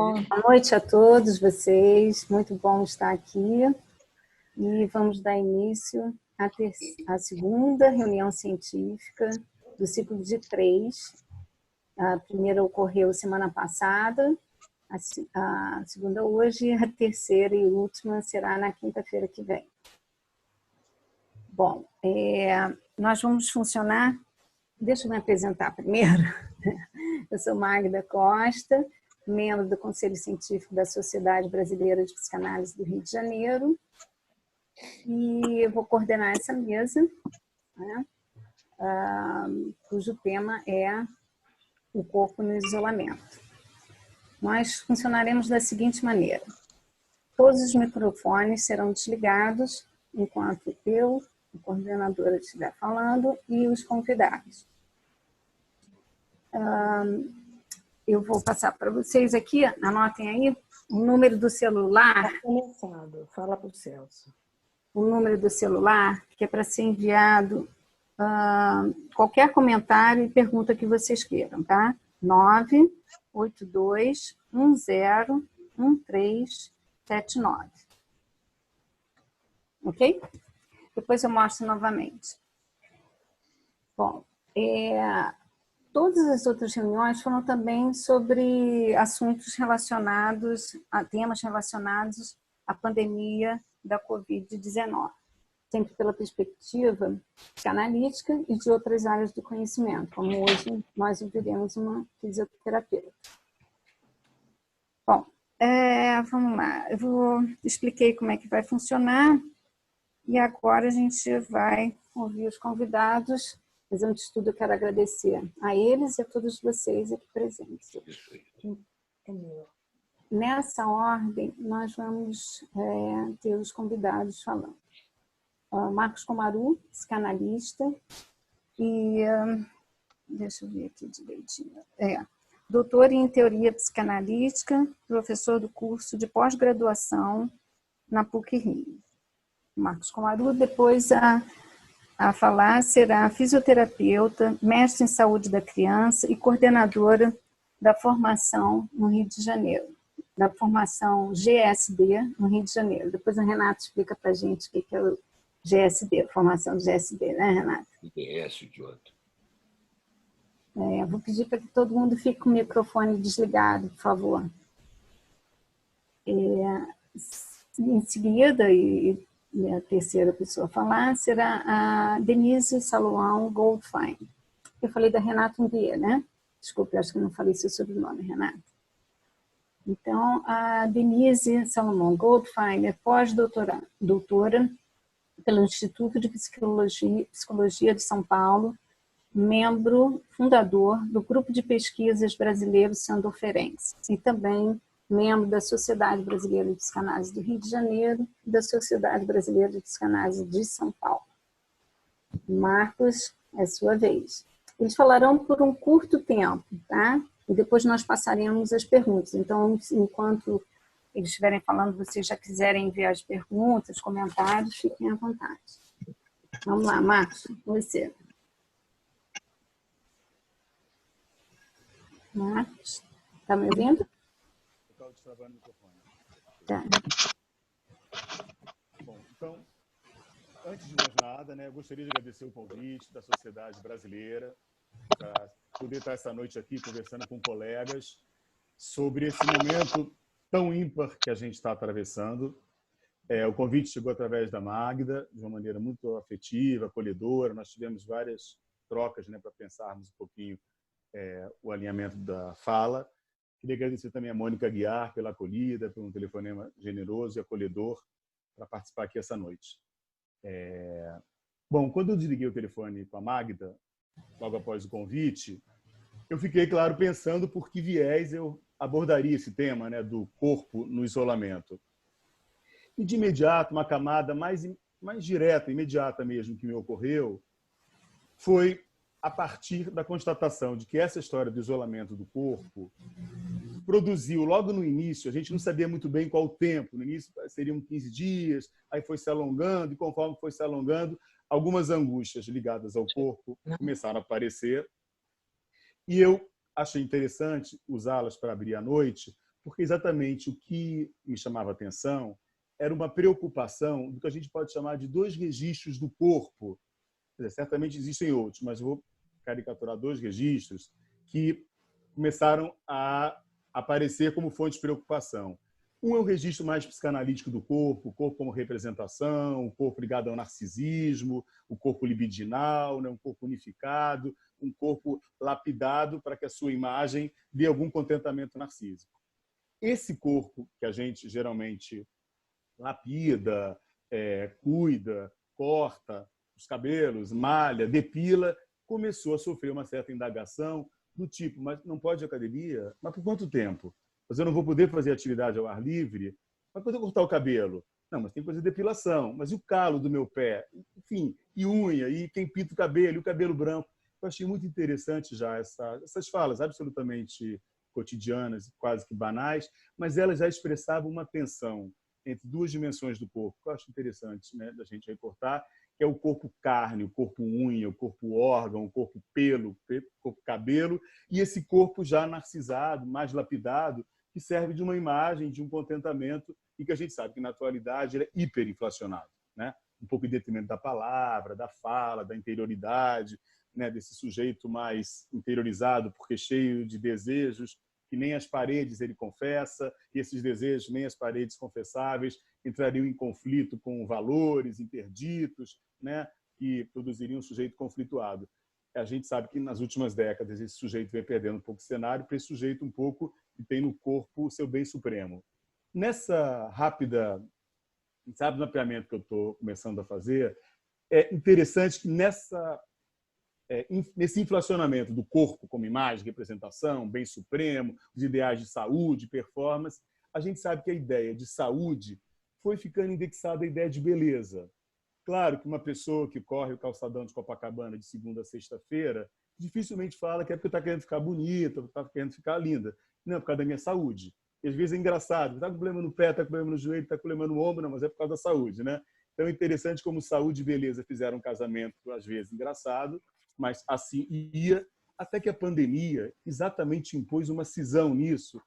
Boa noite a todos vocês, muito bom estar aqui. E vamos dar início à segunda reunião científica do ciclo de 3. A primeira ocorreu semana passada, a segunda hoje, a terceira e última será na quinta-feira que vem. Bom, nós vamos funcionar... Deixa eu me apresentar primeiro. Eu sou Magda Costa, membro do Conselho Científico da Sociedade Brasileira de Psicanálise do Rio de Janeiro, e eu vou coordenar essa mesa, né, cujo tema é o corpo no isolamento. Nós funcionaremos da seguinte maneira: todos os microfones serão desligados enquanto eu, a coordenadora, estiver falando, e os convidados. Eu vou passar para vocês aqui, anotem aí, o número do celular. Está começando, fala para o Celso. O número do celular, que é para ser enviado qualquer comentário e pergunta que vocês queiram, tá? 982101379. Ok? Depois eu mostro novamente. Bom, todas as outras reuniões foram também sobre assuntos relacionados, a temas relacionados à pandemia da Covid-19, sempre pela perspectiva psicanalítica e de outras áreas do conhecimento, como hoje nós ouviremos uma fisioterapeuta. Bom, vamos lá, expliquei como é que vai funcionar e agora a gente vai ouvir os convidados. Mas antes de tudo, eu quero agradecer a eles e a todos vocês aqui presentes. Nessa ordem, nós vamos ter os convidados falando. Marcos Komaru, psicanalista, e deixa eu ver aqui direitinho. Doutor em teoria psicanalítica, professor do curso de pós-graduação na PUC-Rio. Marcos Komaru, depois a falar será fisioterapeuta, mestre em saúde da criança e coordenadora da formação no Rio de Janeiro, da formação GSD no Rio de Janeiro. Depois o Renato explica para a gente o que é o GSD, a formação do GSD, né, Renato? O que é esse, idiota? Vou pedir para que todo mundo fique com o microfone desligado, por favor. Em seguida, e a terceira pessoa a falar será a Denise Salomão Goldfein. Eu falei da Renata Umbier, né? Desculpe, acho que eu não falei seu sobrenome, Renata. Então, a Denise Salomão Goldfein é pós-doutora pelo Instituto de Psicologia de São Paulo, membro fundador do Grupo de Pesquisas Brasileiro Sandoferense e também membro da Sociedade Brasileira de Psicanálise do Rio de Janeiro e da Sociedade Brasileira de Psicanálise de São Paulo. Marcos, é sua vez. Eles falarão por um curto tempo, tá? E depois nós passaremos as perguntas. Então, enquanto eles estiverem falando, vocês já quiserem enviar as perguntas, comentários, fiquem à vontade. Vamos lá, Marcos, você. Marcos, está me ouvindo? Destravando o microfone. Tá. Bom, então, antes de mais nada, né, eu gostaria de agradecer o convite da Sociedade Brasileira para poder estar essa noite aqui conversando com colegas sobre esse momento tão ímpar que a gente está atravessando. O convite chegou através da Magda, de uma maneira muito afetiva, acolhedora. Nós tivemos várias trocas, né, para pensarmos um pouquinho o alinhamento da fala. Queria agradecer também a Mônica Guiar pela acolhida, por um telefonema generoso e acolhedor para participar aqui essa noite. Bom, quando eu desliguei o telefone com a Magda, logo após o convite, eu fiquei, claro, pensando por que viés eu abordaria esse tema, né, do corpo no isolamento. E, de imediato, uma camada mais direta, imediata mesmo, que me ocorreu, foi a partir da constatação de que essa história do isolamento do corpo produziu, logo no início, a gente não sabia muito bem qual o tempo, no início seriam 15 dias, aí foi se alongando, e conforme foi se alongando, algumas angústias ligadas ao corpo começaram a aparecer. E eu achei interessante usá-las para abrir a noite, porque exatamente o que me chamava a atenção era uma preocupação do que a gente pode chamar de dois registros do corpo. Quer dizer, certamente existem outros, mas eu vou caricaturar dois registros que começaram a aparecer como fonte de preocupação. Um é o registro mais psicanalítico do corpo, o corpo como representação, o corpo ligado ao narcisismo, o corpo libidinal, né? Um corpo unificado, um corpo lapidado para que a sua imagem dê algum contentamento narcísico. Esse corpo que a gente geralmente lapida, cuida, corta os cabelos, malha, depila, começou a sofrer uma certa indagação do tipo, mas não pode ir à academia? Mas por quanto tempo? Mas eu não vou poder fazer atividade ao ar livre? Mas poder cortar o cabelo? Não, mas tem que fazer depilação. Mas e o calo do meu pé? Enfim, e unha, e quem pinta o cabelo, e o cabelo branco? Eu achei muito interessante já essas falas absolutamente cotidianas, quase que banais, mas elas já expressavam uma tensão entre duas dimensões do corpo, que eu acho interessante, né, da gente reportar, que é o corpo carne, o corpo unha, o corpo órgão, o corpo pelo, o corpo cabelo, e esse corpo já narcisado, mais lapidado, que serve de uma imagem, de um contentamento, e que a gente sabe que, na atualidade, ele é hiperinflacionado, né? Um pouco em detrimento da palavra, da fala, da interioridade, né? Desse sujeito mais interiorizado, porque cheio de desejos, que nem as paredes ele confessa, e esses desejos, nem as paredes confessáveis, entrariam em conflito com valores interditos, né? Que produziriam um sujeito conflituado. A gente sabe que, nas últimas décadas, esse sujeito vem perdendo um pouco o cenário para esse sujeito um pouco que tem no corpo o seu bem supremo. Nessa rápida, sabe, mapeamento que eu estou começando a fazer, é interessante que nesse inflacionamento do corpo como imagem, representação, bem supremo, os ideais de saúde, performance, a gente sabe que a ideia de saúde foi ficando indexada à ideia de beleza. Claro que uma pessoa que corre o calçadão de Copacabana de segunda a sexta-feira dificilmente fala que é porque está querendo ficar bonita, está querendo ficar linda. Não, é por causa da minha saúde. E às vezes é engraçado, está com problema no pé, está com problema no joelho, está com problema no ombro, não, mas é por causa da saúde, né? Então é interessante como saúde e beleza fizeram um casamento, às vezes, engraçado, mas assim ia, até que a pandemia exatamente impôs uma cisão nisso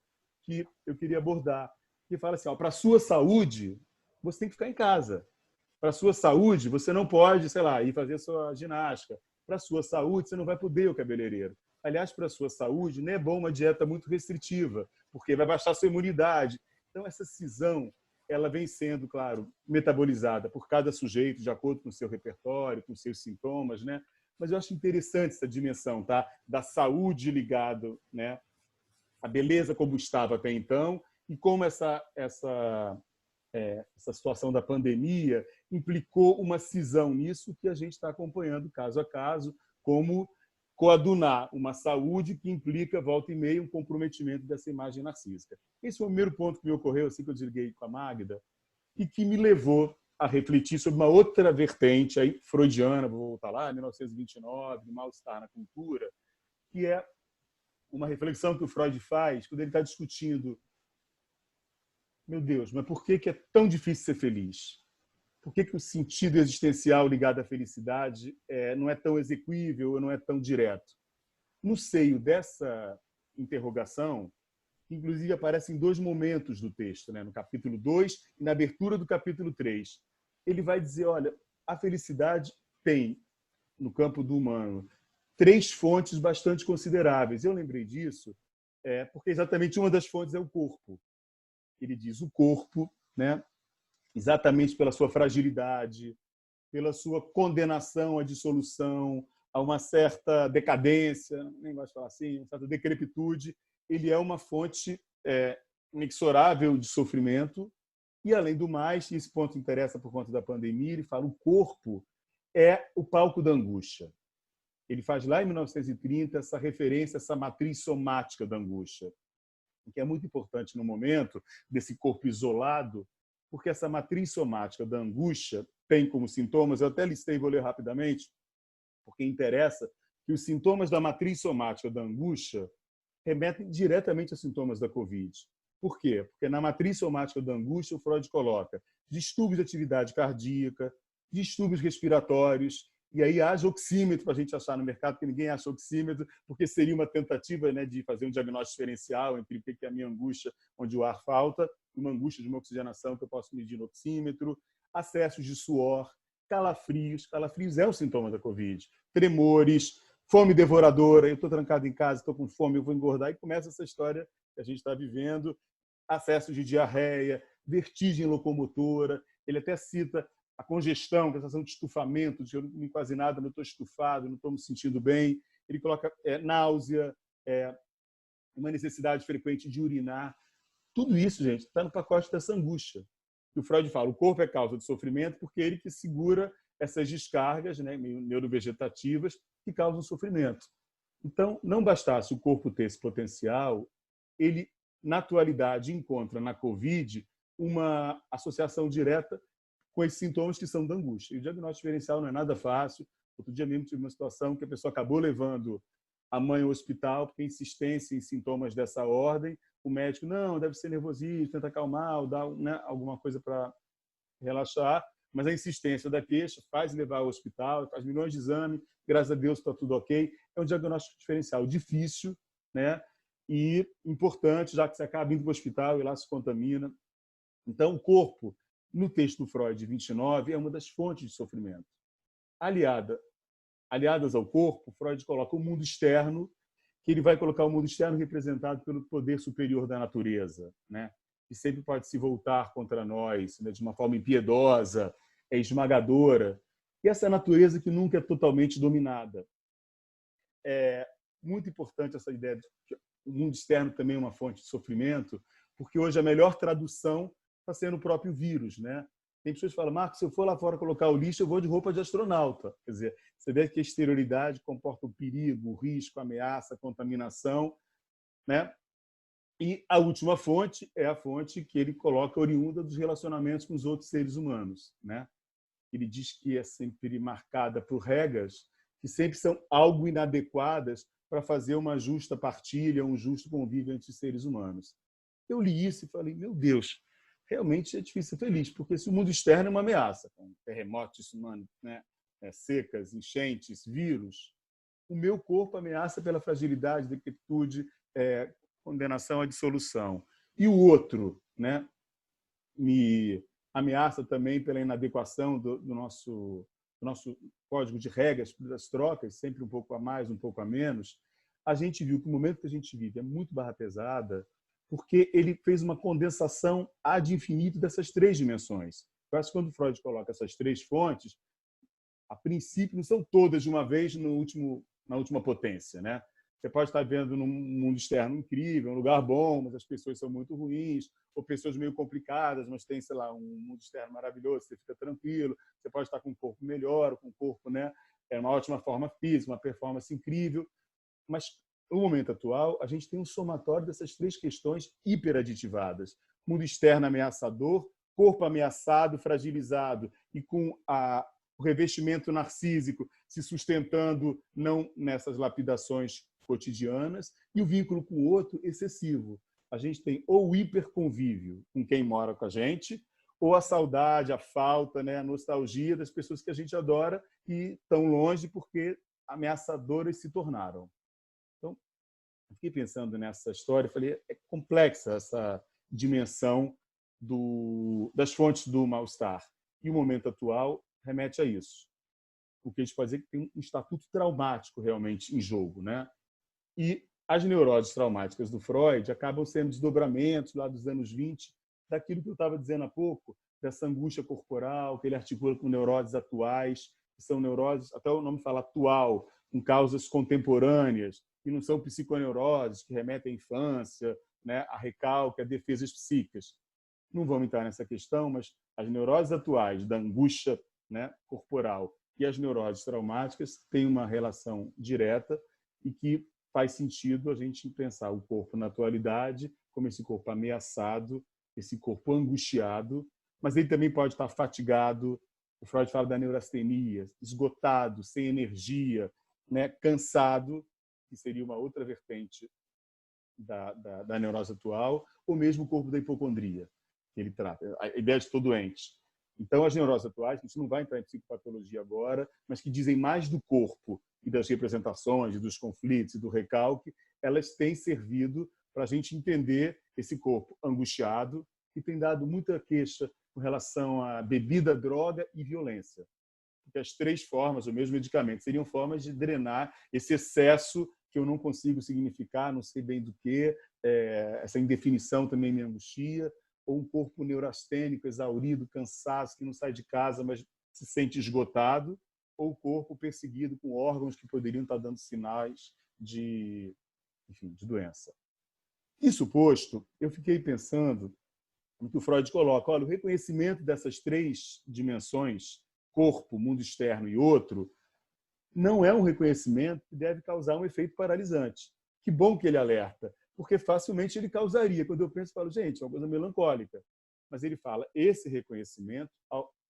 que eu queria abordar. Que fala assim, para a sua saúde, você tem que ficar em casa. Para a sua saúde, você não pode, sei lá, ir fazer sua ginástica. Para a sua saúde, você não vai poder ir ao cabeleireiro. Aliás, para a sua saúde, não é bom uma dieta muito restritiva, porque vai baixar a sua imunidade. Então, essa cisão, ela vem sendo, claro, metabolizada por cada sujeito, de acordo com o seu repertório, com os seus sintomas, né? Mas eu acho interessante essa dimensão, tá? Da saúde ligado, né? A beleza como estava até então e como essa situação da pandemia implicou uma cisão nisso que a gente está acompanhando caso a caso, como coadunar uma saúde que implica, volta e meia, um comprometimento dessa imagem narcísica. Esse foi o primeiro ponto que me ocorreu assim que eu desliguei com a Magda e que me levou a refletir sobre uma outra vertente aí, freudiana, vou voltar lá, 1929, do mal-estar na cultura, que é uma reflexão que o Freud faz quando ele está discutindo, meu Deus, mas por que é tão difícil ser feliz? Por que o sentido existencial ligado à felicidade não é tão exequível, não é tão direto? No seio dessa interrogação, inclusive aparecem dois momentos do texto, né? No capítulo 2 e na abertura do capítulo 3. Ele vai dizer, olha, a felicidade tem, no campo do humano, 3 fontes bastante consideráveis. Eu lembrei disso porque exatamente uma das fontes é o corpo. Ele diz o corpo, né? Exatamente pela sua fragilidade, pela sua condenação à dissolução, a uma certa decadência, nem gosto de falar assim, uma certa decrepitude, ele é uma fonte inexorável de sofrimento. E, além do mais, e esse ponto interessa por conta da pandemia, ele fala o corpo é o palco da angústia. Ele faz lá em 1930 essa referência, essa matriz somática da angústia, que é muito importante no momento desse corpo isolado, porque essa matriz somática da angústia tem como sintomas, eu até listei, vou ler rapidamente, porque interessa que os sintomas da matriz somática da angústia remetem diretamente aos sintomas da Covid. Por quê? Porque na matriz somática da angústia, o Freud coloca distúrbios de atividade cardíaca, distúrbios respiratórios, E aí haja oxímetro para a gente achar no mercado, porque ninguém acha oxímetro, porque seria uma tentativa, né, de fazer um diagnóstico diferencial entre o que é a minha angústia, onde o ar falta, e uma angústia de uma oxigenação que eu posso medir no oxímetro, acessos de suor, calafrios. Calafrios é o sintoma da Covid. Tremores, fome devoradora. Eu estou trancado em casa, estou com fome, eu vou engordar. E começa essa história que a gente está vivendo. Acessos de diarreia, vertigem locomotora. Ele até cita a congestão, a sensação de estufamento, de que eu não comi quase nada, não estou estufado, não estou me sentindo bem. Ele coloca náusea, uma necessidade frequente de urinar. Tudo isso, gente, está no pacote dessa angústia. E o Freud fala, o corpo é causa de sofrimento porque é ele que segura essas descargas, né, meio neurovegetativas que causam sofrimento. Então, não bastasse o corpo ter esse potencial, ele, na atualidade, encontra na Covid uma associação direta com esses sintomas que são da angústia. E o diagnóstico diferencial não é nada fácil. Outro dia mesmo tive uma situação que a pessoa acabou levando a mãe ao hospital porque insistência em sintomas dessa ordem. O médico, não, deve ser nervosismo, tenta acalmar, ou dá, né, alguma coisa para relaxar. Mas a insistência da queixa faz levar ao hospital, faz milhões de exames, graças a Deus está tudo ok. É um diagnóstico diferencial difícil, né? E importante, já que você acaba indo para o hospital e lá se contamina. Então, o corpo, no texto do Freud, 29, é uma das fontes de sofrimento. Aliadas ao corpo, Freud coloca o mundo externo, que ele vai colocar o mundo externo representado pelo poder superior da natureza, né? Que sempre pode se voltar contra nós, né? De uma forma impiedosa, esmagadora. E essa natureza que nunca é totalmente dominada. É muito importante essa ideia de que o mundo externo também é uma fonte de sofrimento, porque hoje a melhor tradução está sendo o próprio vírus, né? Tem pessoas que falam, Marcos, se eu for lá fora colocar o lixo, eu vou de roupa de astronauta. Quer dizer, você vê que a exterioridade comporta o perigo, o risco, a ameaça, a contaminação, né? E a última fonte é a fonte que ele coloca oriunda dos relacionamentos com os outros seres humanos, né? Ele diz que é sempre marcada por regras que sempre são algo inadequadas para fazer uma justa partilha, um justo convívio entre os seres humanos. Eu li isso e falei, meu Deus, realmente é difícil ser feliz, porque se o mundo externo é uma ameaça, com terremotos, né, secas, enchentes, vírus, o meu corpo ameaça pela fragilidade, decrepitude, condenação à dissolução. E o outro, né, me ameaça também pela inadequação do nosso código de regras das trocas, sempre um pouco a mais, um pouco a menos. A gente viu que o momento que a gente vive é muito barra pesada, porque ele fez uma condensação ad infinito dessas três dimensões. Eu acho que quando Freud coloca essas três fontes, a princípio não são todas de uma vez na última potência, né? Você pode estar vendo num mundo externo incrível, um lugar bom, mas as pessoas são muito ruins, ou pessoas meio complicadas, mas tem, sei lá, um mundo externo maravilhoso, você fica tranquilo. Você pode estar com um corpo melhor, com um corpo, né, uma ótima forma física, uma performance incrível, mas no momento atual a gente tem um somatório dessas três questões hiperaditivadas: mundo externo ameaçador, corpo ameaçado, fragilizado e com o revestimento narcísico se sustentando não nessas lapidações cotidianas, e o vínculo com o outro excessivo. A gente tem ou o hiperconvívio com quem mora com a gente, ou a saudade, a falta, né, a nostalgia das pessoas que a gente adora e estão longe porque ameaçadoras se tornaram. Então, eu fiquei pensando nessa história, falei, é complexa essa dimensão das fontes do mal-estar. E o momento atual remete a isso. O que a gente pode dizer que tem um estatuto traumático realmente em jogo, né? E as neuroses traumáticas do Freud acabam sendo desdobramentos lá dos anos 20 daquilo que eu estava dizendo há pouco, dessa angústia corporal que ele articula com neuroses atuais, que são neuroses, até o nome fala atual, com causas contemporâneas, que não são psiconeuroses, que remetem à infância, né, a recalque, a defesas psíquicas. Não vamos entrar nessa questão, mas as neuroses atuais da angústia, né, corporal e as neuroses traumáticas têm uma relação direta e que faz sentido a gente pensar o corpo na atualidade como esse corpo ameaçado, esse corpo angustiado, mas ele também pode estar fatigado. O Freud fala da neurastenia, esgotado, sem energia, né, cansado, que seria uma outra vertente da neurose atual, ou mesmo o corpo da hipocondria, que ele trata. A ideia de estou doente. Então, as neuroses atuais, a gente não vai entrar em psicopatologia agora, mas que dizem mais do corpo e das representações, dos conflitos e do recalque, elas têm servido para a gente entender esse corpo angustiado, que tem dado muita queixa com relação à bebida, droga e violência. Porque as três formas, o mesmo medicamento, seriam formas de drenar esse excesso que eu não consigo significar, não sei bem do que, essa indefinição também me angustia, ou um corpo neurastênico, exaurido, cansado, que não sai de casa, mas se sente esgotado, ou o corpo perseguido com órgãos que poderiam estar dando sinais de doença. Isso posto, eu fiquei pensando no que o Freud coloca. Olha, o reconhecimento dessas três dimensões, corpo, mundo externo e outro, não é um reconhecimento que deve causar um efeito paralisante. Que bom que ele alerta, porque facilmente ele causaria. Quando eu penso, falo, gente, é uma coisa melancólica. Mas ele fala, esse reconhecimento,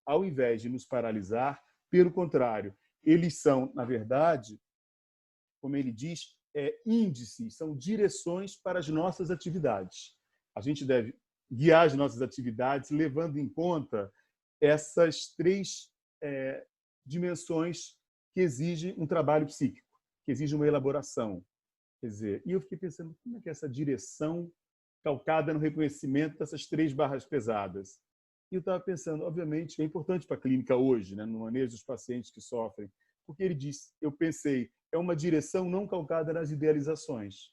ao invés de nos paralisar, pelo contrário, eles são, na verdade, como ele diz, índices, são direções para as nossas atividades. A gente deve guiar as nossas atividades levando em conta essas três dimensões que exigem um trabalho psíquico, que exigem uma elaboração. Quer dizer, e eu fiquei pensando, como é que é essa direção calcada no reconhecimento dessas três barras pesadas? E eu estava pensando, obviamente, é importante para a clínica hoje, né, no manejo dos pacientes que sofrem, porque ele diz, eu pensei, é uma direção não calcada nas idealizações.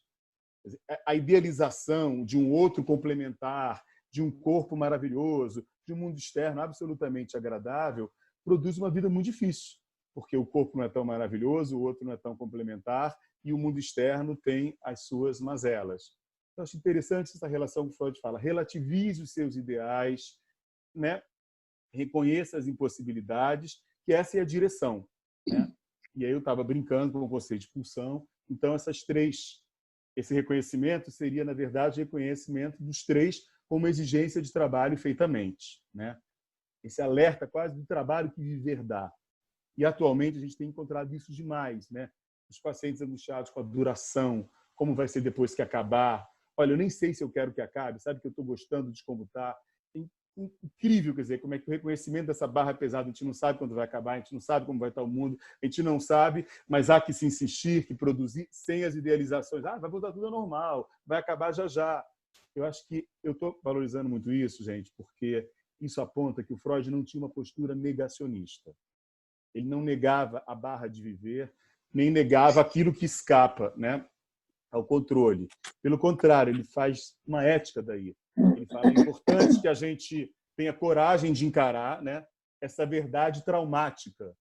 A idealização de um outro complementar, de um corpo maravilhoso, de um mundo externo absolutamente agradável, produz uma vida muito difícil, porque o corpo não é tão maravilhoso, o outro não é tão complementar, e o mundo externo tem as suas mazelas. Então, acho interessante essa relação que Freud fala, relativize os seus ideais, né? Reconheça as impossibilidades, que essa é a direção, né? E aí eu estava brincando com o conceito de pulsão. Então, esse reconhecimento seria, na verdade, o reconhecimento dos três como exigência de trabalho feitamente, né? Esse alerta quase do trabalho que viver dá. E, atualmente, a gente tem encontrado isso demais, né? Os pacientes angustiados com a duração, como vai ser depois que acabar. Olha, eu nem sei se eu quero que acabe, sabe que eu estou gostando de como está. Incrível, quer dizer, como é que o reconhecimento dessa barra pesada, a gente não sabe quando vai acabar, a gente não sabe como vai estar o mundo, a gente não sabe, mas há que se insistir, que produzir sem as idealizações. Vai voltar tudo ao normal, vai acabar já já. Eu acho que eu estou valorizando muito isso, gente, porque isso aponta que o Freud não tinha uma postura negacionista. Ele não negava a barra de viver, nem negava aquilo que escapa, né, ao controle. Pelo contrário, ele faz uma ética daí. Ele fala, é importante que a gente tenha coragem de encarar, né, essa verdade traumática,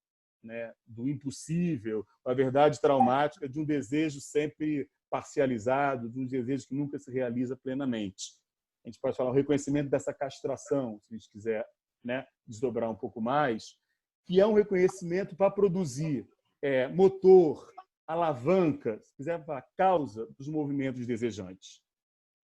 né, do impossível, a verdade traumática de um desejo sempre parcializado, de um desejo que nunca se realiza plenamente. A gente pode falar o reconhecimento dessa castração, se a gente quiser, né, desdobrar um pouco mais, que é um reconhecimento para produzir motor, alavanca, se quiser falar, causa dos movimentos desejantes.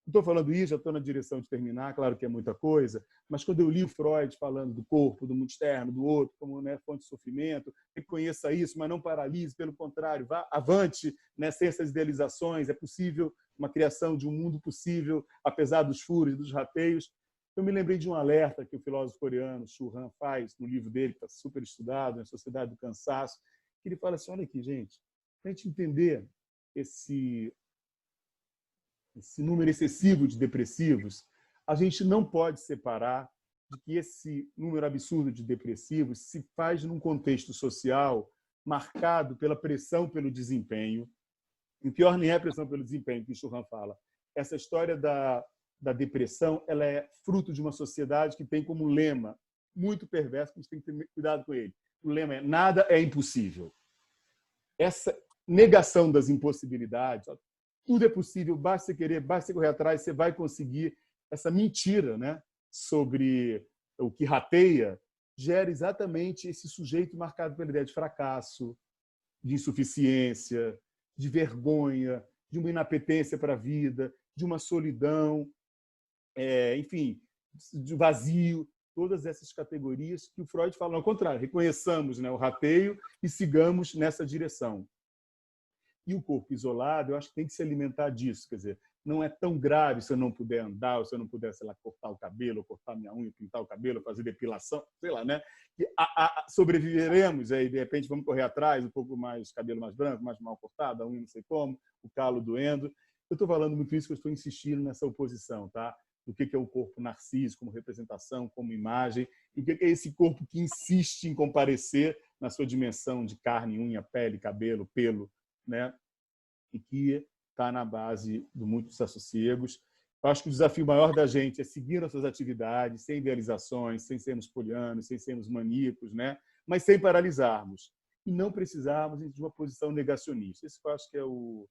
Estou falando isso, já estou na direção de terminar, claro que é muita coisa, mas quando eu li o Freud falando do corpo, do mundo externo, do outro, como, né, fonte de sofrimento, reconheça isso, mas não paralise, pelo contrário, vá avante, né, sem essas idealizações, é possível uma criação de um mundo possível, apesar dos furos e dos rateios. Eu me lembrei de um alerta que o filósofo coreano Shu Han faz no livro dele, que está super estudado, na Sociedade do Cansaço, que ele fala assim, olha aqui, gente, para a gente entender esse número excessivo de depressivos, a gente não pode separar de que esse número absurdo de depressivos se faz num contexto social marcado pela pressão pelo desempenho. E pior nem é a pressão pelo desempenho, que o Churran fala. Essa história da depressão, ela é fruto de uma sociedade que tem como lema muito perverso, que a gente tem que ter cuidado com ele. O lema é: nada é impossível. Essa negação das impossibilidades, tudo é possível, basta você querer, basta você correr atrás, você vai conseguir. Essa mentira, né, sobre o que rateia, gera exatamente esse sujeito marcado pela ideia de fracasso, de insuficiência, de vergonha, de uma inapetência para a vida, de uma solidão, enfim, de vazio, todas essas categorias que o Freud fala ao contrário, reconheçamos, né, o rateio e sigamos nessa direção. E o corpo isolado, eu acho que tem que se alimentar disso. Quer dizer, não é tão grave se eu não puder andar, ou se eu não puder, sei lá, cortar o cabelo, ou cortar minha unha, pintar o cabelo, fazer depilação, sei lá, né? E sobreviveremos, aí de repente vamos correr atrás, um pouco mais, cabelo mais branco, mais mal cortado, a unha não sei como, o calo doendo. Eu estou falando muito isso, que eu estou insistindo nessa oposição, tá? Do que é o corpo narciso como representação, como imagem, e o que é esse corpo que insiste em comparecer na sua dimensão de carne, unha, pele, cabelo, pelo, né? E que está na base de muitos desassossegos. Eu acho que o desafio maior da gente é seguir nossas atividades, sem idealizações, sem sermos polianos, sem sermos maníacos, né? Mas sem paralisarmos. E não precisarmos de uma posição negacionista. Esse eu acho que é o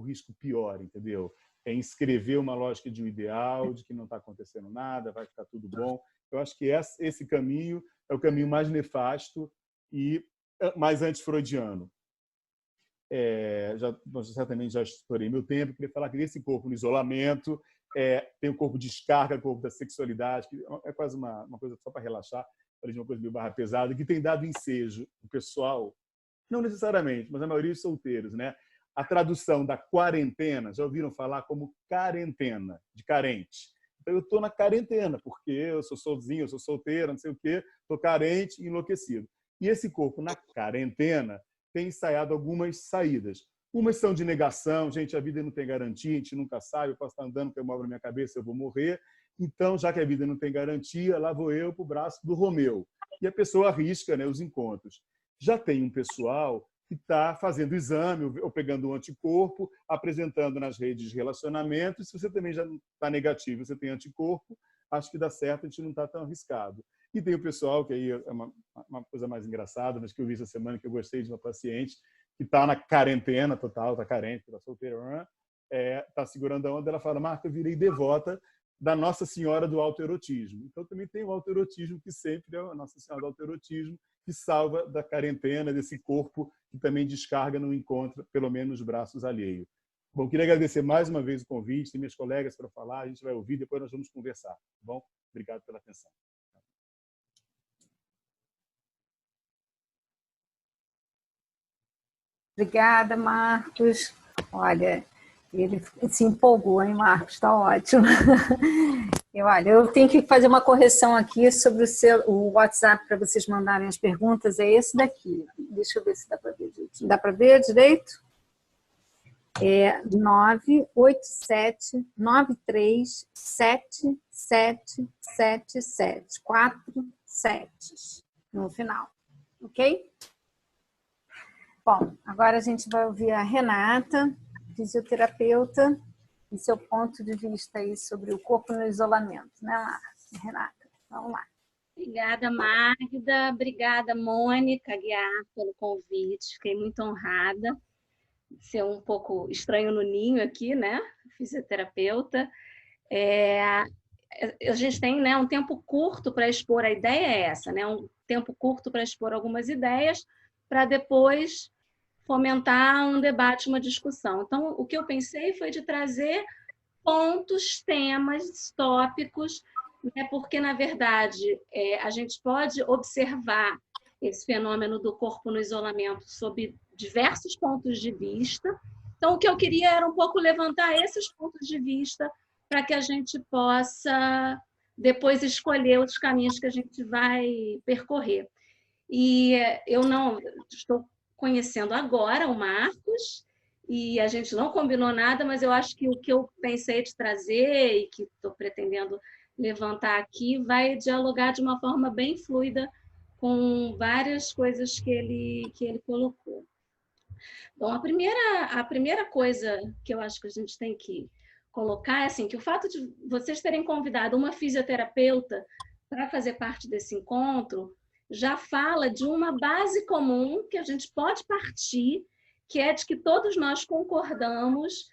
risco pior, entendeu? É inscrever uma lógica de um ideal, de que não está acontecendo nada, vai ficar tudo bom. Eu acho que esse caminho é o caminho mais nefasto e mais anti-freudiano. Certamente já estourei meu tempo, queria falar que esse corpo no isolamento tem o corpo de descarga, o corpo da sexualidade, que é quase uma coisa só para relaxar, falei de uma coisa meio barra pesada, que tem dado ensejo o pessoal, não necessariamente, mas a maioria dos solteiros, né? A tradução da quarentena, já ouviram falar como quarentena, de carente. Então, eu estou na quarentena, porque eu sou sozinho, eu sou solteira, não sei o quê, estou carente e enlouquecido. E esse corpo na quarentena tem ensaiado algumas saídas. Umas são de negação, gente, a vida não tem garantia, a gente nunca sabe, eu posso estar andando com a móvel na minha cabeça, eu vou morrer. Então, já que a vida não tem garantia, lá vou eu para o braço do Romeu. E a pessoa arrisca, né, os encontros. Já tem um pessoal que está fazendo exame ou pegando um anticorpo, apresentando nas redes de relacionamento, e se você também já está negativo, você tem anticorpo, acho que dá certo, a gente não está tão arriscado. E tem o pessoal, que aí é uma coisa mais engraçada, mas que eu vi essa semana, que eu gostei de uma paciente, que está na quarentena total, está carente, está solteira, está segurando a onda, ela fala, Marta, eu virei devota da Nossa Senhora do autoerotismo. Então também tem o autoerotismo, que sempre é a Nossa Senhora do autoerotismo, que salva da quarentena, desse corpo que também descarga, não encontra, pelo menos, os braços alheios. Bom, queria agradecer mais uma vez o convite, tem minhas colegas para falar, a gente vai ouvir, depois nós vamos conversar. Tá bom? Obrigado pela atenção. Obrigada, Marcos. Olha, ele se empolgou, hein, Marcos? Está ótimo. Eu tenho que fazer uma correção aqui sobre o WhatsApp para vocês mandarem as perguntas. É esse daqui. Deixa eu ver se dá para ver direito. Dá para ver direito? É 987937777. 4 7 no final. Ok? Bom, agora a gente vai ouvir a Renata, fisioterapeuta, e seu ponto de vista aí sobre o corpo no isolamento, né, Renata? Vamos lá. Obrigada, Magda. Obrigada, Mônica Aguiar, pelo convite. Fiquei muito honrada de ser um pouco estranho no ninho aqui, né? Fisioterapeuta. A gente tem, né, um tempo curto para expor, a ideia é essa, né? Um tempo curto para expor algumas ideias, para depois fomentar um debate, uma discussão. Então, o que eu pensei foi de trazer pontos, temas, tópicos, né? Porque, na verdade, a gente pode observar esse fenômeno do corpo no isolamento sob diversos pontos de vista. Então, o que eu queria era um pouco levantar esses pontos de vista para que a gente possa depois escolher os caminhos que a gente vai percorrer. E eu não estou conhecendo agora o Marcos, e a gente não combinou nada, mas eu acho que o que eu pensei de trazer e que estou pretendendo levantar aqui vai dialogar de uma forma bem fluida com várias coisas que ele colocou. Bom, a primeira coisa que eu acho que a gente tem que colocar é assim, que o fato de vocês terem convidado uma fisioterapeuta para fazer parte desse encontro já fala de uma base comum que a gente pode partir, que é de que todos nós concordamos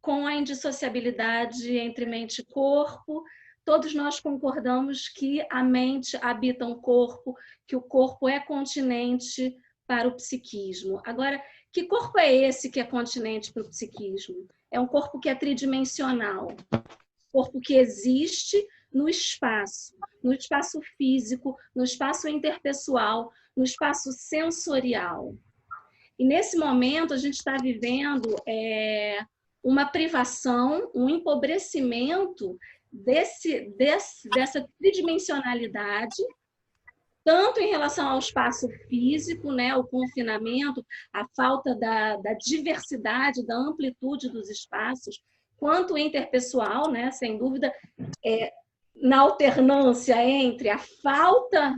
com a indissociabilidade entre mente e corpo, todos nós concordamos que a mente habita um corpo, que o corpo é continente para o psiquismo. Agora, que corpo é esse que é continente para o psiquismo? É um corpo que é tridimensional, corpo que existe no espaço físico, no espaço interpessoal, no espaço sensorial. E nesse momento a gente está vivendo uma privação, um empobrecimento dessa tridimensionalidade, tanto em relação ao espaço físico, né, o confinamento, a falta da diversidade, da amplitude dos espaços, quanto interpessoal, né, sem dúvida, na alternância entre a falta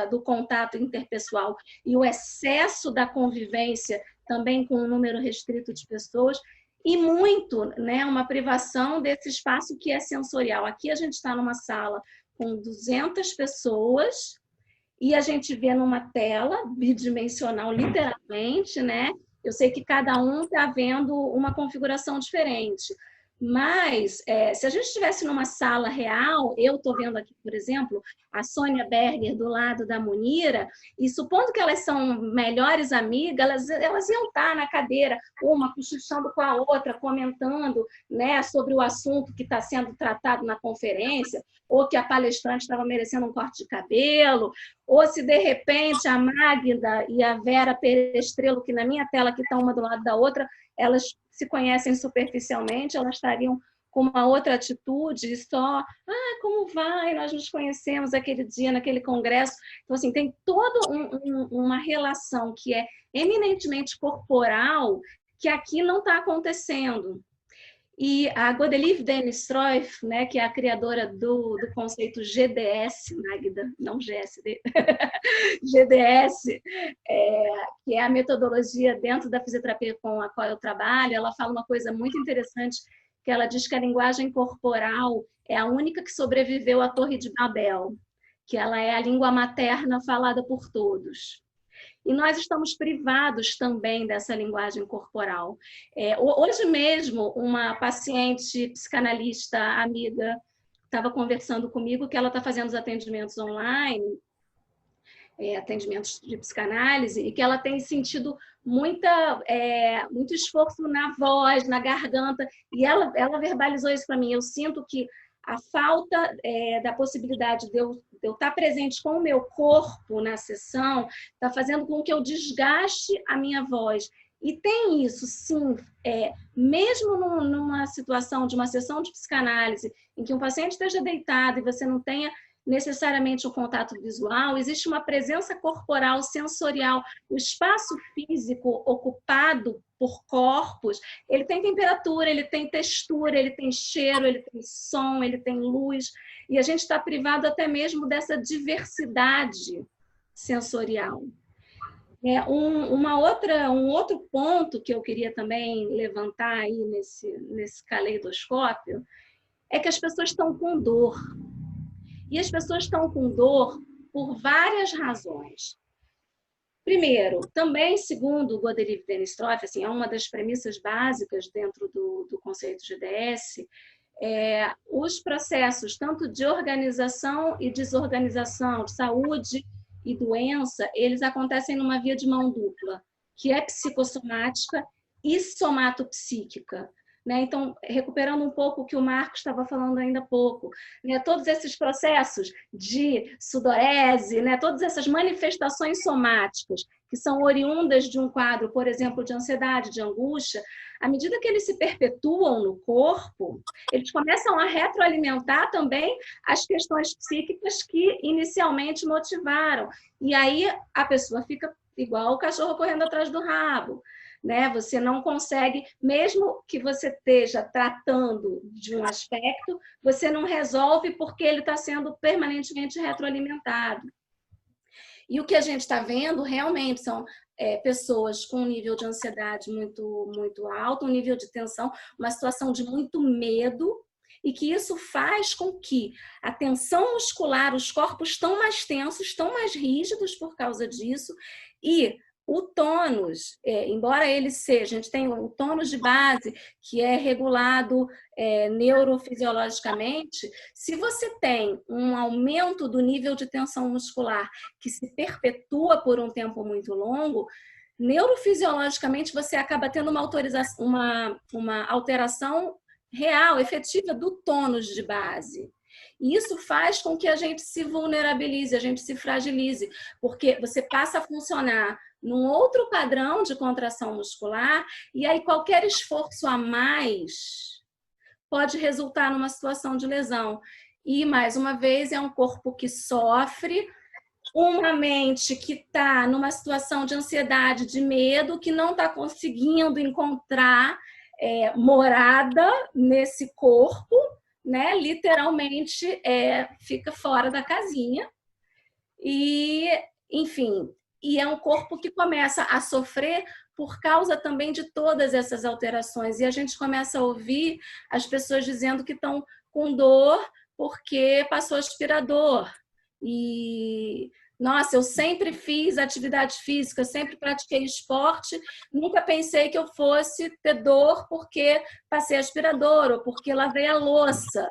do contato interpessoal e o excesso da convivência, também com um número restrito de pessoas, e muito, né, uma privação desse espaço que é sensorial. Aqui a gente está numa sala com 200 pessoas e a gente vê numa tela bidimensional, literalmente, né? Eu sei que cada um está vendo uma configuração diferente. Mas, se a gente estivesse numa sala real, eu estou vendo aqui, por exemplo, a Sônia Berger do lado da Munira, e supondo que elas são melhores amigas, elas iam estar na cadeira, uma cochichando com a outra, comentando, né, sobre o assunto que está sendo tratado na conferência, ou que a palestrante estava merecendo um corte de cabelo, ou se, de repente, a Magda e a Vera Perestrelo, que na minha tela aqui estão uma do lado da outra, elas se conhecem superficialmente, elas estariam com uma outra atitude, só, como vai? Nós nos conhecemos aquele dia, naquele congresso. Então, assim, tem toda uma relação que é eminentemente corporal, que aqui não está acontecendo. E a Godelieve Dennis-Troif, né, que é a criadora do conceito GDS, Magda, não GSD, GDS, que é a metodologia dentro da fisioterapia com a qual eu trabalho, ela fala uma coisa muito interessante, que ela diz que a linguagem corporal é a única que sobreviveu à Torre de Babel, que ela é a língua materna falada por todos. E nós estamos privados também dessa linguagem corporal. Hoje mesmo, uma paciente psicanalista amiga estava conversando comigo que ela está fazendo os atendimentos online, atendimentos de psicanálise, e que ela tem sentido muito esforço na voz, na garganta, e ela verbalizou isso para mim. Eu sinto que a falta da possibilidade de eu estar presente com o meu corpo na sessão está fazendo com que eu desgaste a minha voz. E tem isso, sim, mesmo numa situação de uma sessão de psicanálise em que um paciente esteja deitado e você não tenha necessariamente o contato visual, existe uma presença corporal, sensorial. O espaço físico ocupado por corpos, ele tem temperatura, ele tem textura, ele tem cheiro, ele tem som, ele tem luz, e a gente está privado até mesmo dessa diversidade sensorial. Um outro ponto que eu queria também levantar aí nesse caleidoscópio é que as pessoas estão com dor. E as pessoas estão com dor por várias razões. Primeiro, também segundo Godelieve Dennis-Troif, assim, é uma das premissas básicas dentro do conceito GDS, os processos tanto de organização e desorganização, de saúde e doença, eles acontecem numa via de mão dupla, que é psicossomática e somatopsíquica. Então, recuperando um pouco o que o Marcos estava falando ainda há pouco, todos esses processos de sudorese, todas essas manifestações somáticas que são oriundas de um quadro, por exemplo, de ansiedade, de angústia, à medida que eles se perpetuam no corpo, eles começam a retroalimentar também as questões psíquicas que inicialmente motivaram. E aí a pessoa fica igual o cachorro correndo atrás do rabo. Você não consegue, mesmo que você esteja tratando de um aspecto, você não resolve porque ele está sendo permanentemente retroalimentado. E o que a gente está vendo realmente são pessoas com um nível de ansiedade muito, muito alto, um nível de tensão, uma situação de muito medo, e que isso faz com que a tensão muscular, os corpos estão mais tensos, estão mais rígidos por causa disso, e o tônus, embora ele seja, a gente tem o tônus de base, que é regulado neurofisiologicamente, se você tem um aumento do nível de tensão muscular que se perpetua por um tempo muito longo, neurofisiologicamente você acaba tendo uma alteração real, efetiva do tônus de base. E isso faz com que a gente se vulnerabilize, a gente se fragilize, porque você passa a funcionar num outro padrão de contração muscular e aí qualquer esforço a mais pode resultar numa situação de lesão. E, mais uma vez, é um corpo que sofre, uma mente que está numa situação de ansiedade, de medo, que não está conseguindo encontrar morada nesse corpo, né? Literalmente fica fora da casinha. E, enfim, e é um corpo que começa a sofrer por causa também de todas essas alterações. E a gente começa a ouvir as pessoas dizendo que estão com dor porque passou aspirador. E, nossa, eu sempre fiz atividade física, sempre pratiquei esporte, nunca pensei que eu fosse ter dor porque passei aspirador ou porque lavei a louça.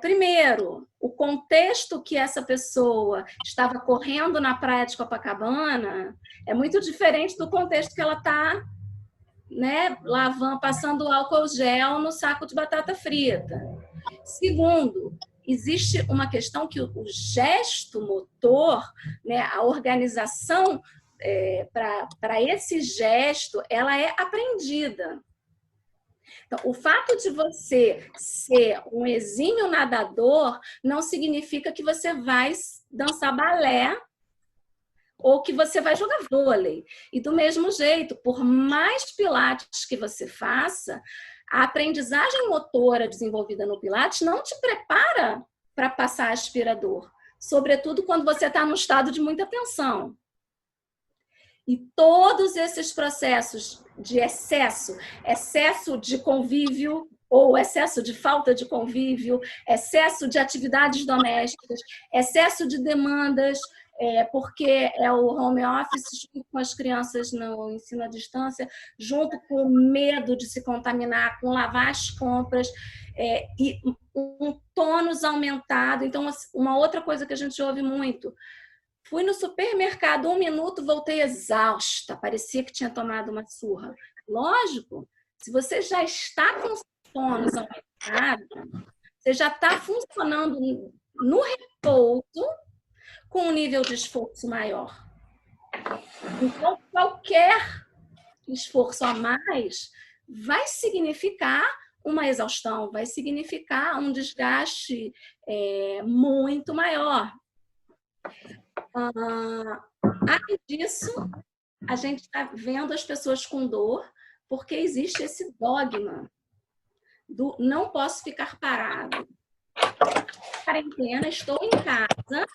Primeiro, o contexto que essa pessoa estava correndo na praia de Copacabana é muito diferente do contexto que ela está, né, lavando, passando álcool gel no saco de batata frita. Segundo, existe uma questão que o gesto motor, né, a organização para esse gesto, ela é aprendida. Então, o fato de você ser um exímio nadador não significa que você vai dançar balé ou que você vai jogar vôlei. E do mesmo jeito, por mais pilates que você faça, a aprendizagem motora desenvolvida no pilates não te prepara para passar aspirador, sobretudo quando você está num estado de muita tensão. E todos esses processos de excesso de convívio ou excesso de falta de convívio, excesso de atividades domésticas, excesso de demandas, porque é o home office junto com as crianças no ensino à distância, junto com o medo de se contaminar, com lavar as compras, e um tônus aumentado. Então, uma outra coisa que a gente ouve muito: fui no supermercado 1 minuto, voltei exausta, parecia que tinha tomado uma surra. Lógico, se você já está com tônus aumentado, você já está funcionando no repouso com um nível de esforço maior. Então, qualquer esforço a mais vai significar uma exaustão, vai significar um desgaste muito maior. Além disso, a gente está vendo as pessoas com dor porque existe esse dogma do não posso ficar parado. Quarentena, estou em casa,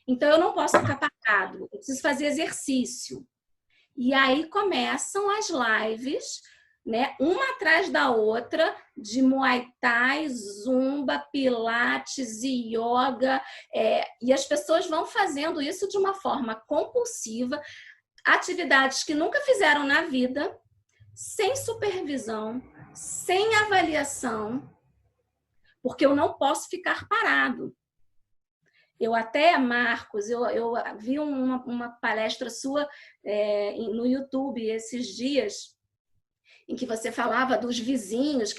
então eu não posso ficar parado, eu preciso fazer exercício. E aí começam as lives, né, uma atrás da outra, de Muay Thai, Zumba, Pilates e Yoga, e as pessoas vão fazendo isso de uma forma compulsiva, atividades que nunca fizeram na vida, sem supervisão, sem avaliação, porque eu não posso ficar parado. Eu até, Marcos, eu vi uma palestra sua no YouTube esses dias, em que você falava dos vizinhos,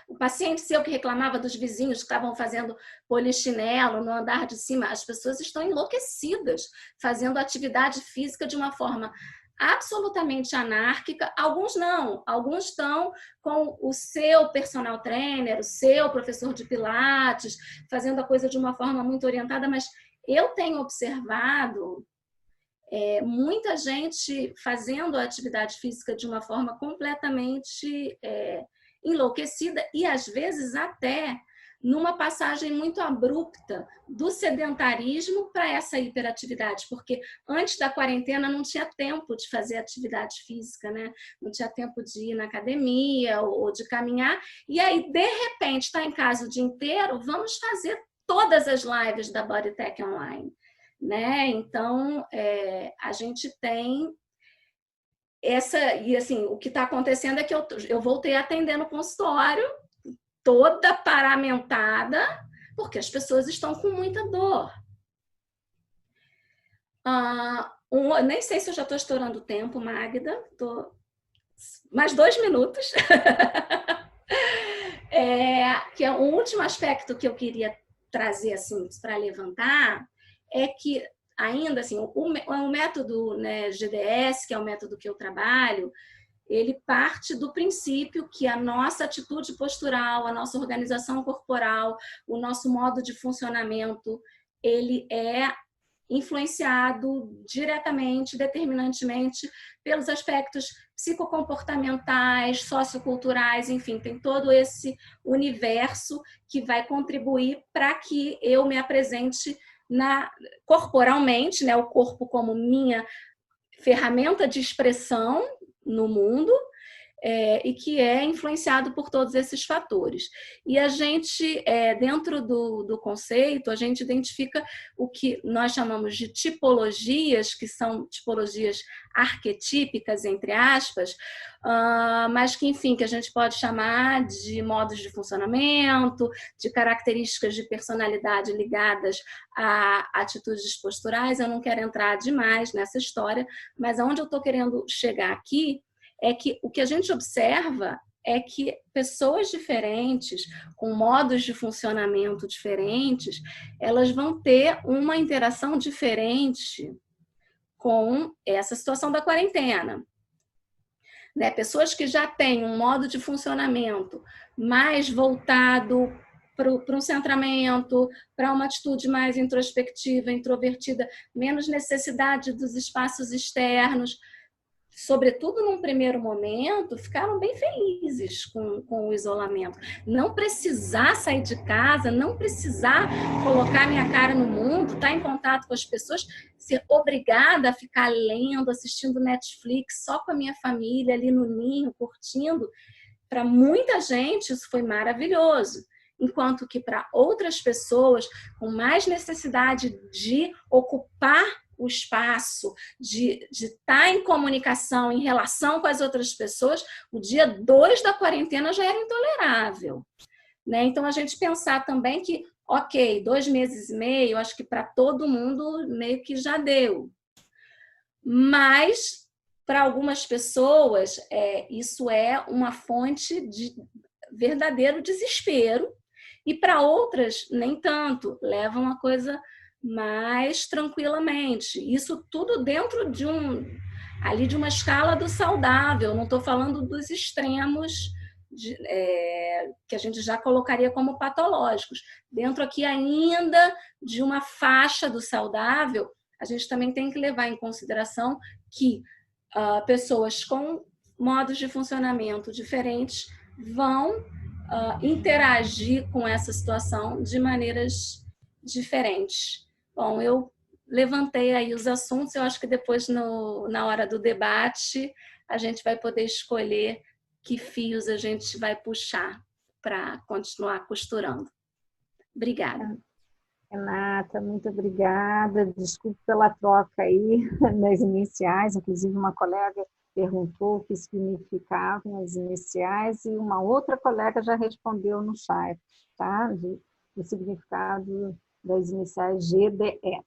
o paciente seu que reclamava dos vizinhos que estavam fazendo polichinelo no andar de cima. As pessoas estão enlouquecidas, fazendo atividade física de uma forma absolutamente anárquica. Alguns não, alguns estão com o seu personal trainer, o seu professor de pilates, fazendo a coisa de uma forma muito orientada, mas eu tenho observado muita gente fazendo a atividade física de uma forma completamente enlouquecida e, às vezes, até numa passagem muito abrupta do sedentarismo para essa hiperatividade, porque antes da quarentena não tinha tempo de fazer atividade física, né? Não tinha tempo de ir na academia ou de caminhar, e aí, de repente, está em casa o dia inteiro, vamos fazer todas as lives da Bodytech Online. Né? Então, a gente tem e assim, o que está acontecendo é que eu voltei a atender no consultório, toda paramentada, porque as pessoas estão com muita dor. Nem sei se eu já estou estourando o tempo, Mais 2 minutos. que é o último aspecto que eu queria trazer assim para levantar é que ainda assim o método, né, GDS, que é o método que eu trabalho, ele parte do princípio que a nossa atitude postural, a nossa organização corporal, o nosso modo de funcionamento, ele é influenciado diretamente, determinantemente pelos aspectos psicocomportamentais, socioculturais, enfim, tem todo esse universo que vai contribuir para que eu me apresente corporalmente, né, o corpo como minha ferramenta de expressão no mundo, e que é influenciado por todos esses fatores. E a gente, dentro do conceito, a gente identifica o que nós chamamos de tipologias, que são tipologias arquetípicas, entre aspas, mas que, enfim, que a gente pode chamar de modos de funcionamento, de características de personalidade ligadas a atitudes posturais. Eu não quero entrar demais nessa história, mas aonde eu estou querendo chegar aqui é que o que a gente observa é que pessoas diferentes, com modos de funcionamento diferentes, elas vão ter uma interação diferente com essa situação da quarentena. Né? Pessoas que já têm um modo de funcionamento mais voltado para um centramento, para uma atitude mais introspectiva, introvertida, menos necessidade dos espaços externos, sobretudo num primeiro momento, ficaram bem felizes com o isolamento. Não precisar sair de casa, não precisar colocar minha cara no mundo, estar em contato com as pessoas, ser obrigada a ficar lendo, assistindo Netflix, só com a minha família ali no ninho, curtindo. Para muita gente isso foi maravilhoso. Enquanto que para outras pessoas com mais necessidade de ocupar o espaço, de estar em comunicação, em relação com as outras pessoas, o dia 2 da quarentena já era intolerável. Né? Então, a gente pensar também que, ok, 2 meses e meio, acho que para todo mundo meio que já deu. Mas, para algumas pessoas, isso é uma fonte de verdadeiro desespero, e para outras, nem tanto, levam a coisa mais tranquilamente. Isso tudo dentro de uma escala do saudável. Não estou falando dos extremos que a gente já colocaria como patológicos. Dentro aqui ainda de uma faixa do saudável, a gente também tem que levar em consideração que pessoas com modos de funcionamento diferentes vão interagir com essa situação de maneiras diferentes. Bom, eu levantei aí os assuntos, eu acho que depois, na hora do debate, a gente vai poder escolher que fios a gente vai puxar para continuar costurando. Obrigada. Renata, muito obrigada. Desculpe pela troca aí nas iniciais, inclusive uma colega perguntou o que significavam as iniciais e uma outra colega já respondeu no chat, tá? O significado das iniciais GDS.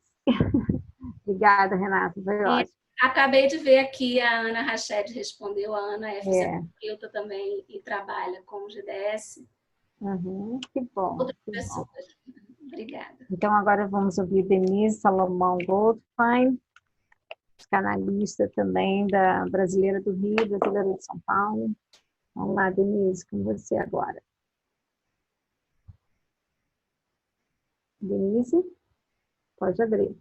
Obrigada, Renata, foi ótimo. Acabei de ver aqui, a Ana Rached respondeu, a Ana é fisioterapeuta também e trabalha com GDS. Que bom. Outras pessoas. Obrigada. Então, agora vamos ouvir Denise Salomão Goldfein, psicanalista também da Brasileira do Rio, Brasileira de São Paulo. Vamos lá, Denise, com você agora. Denise, pode abrir.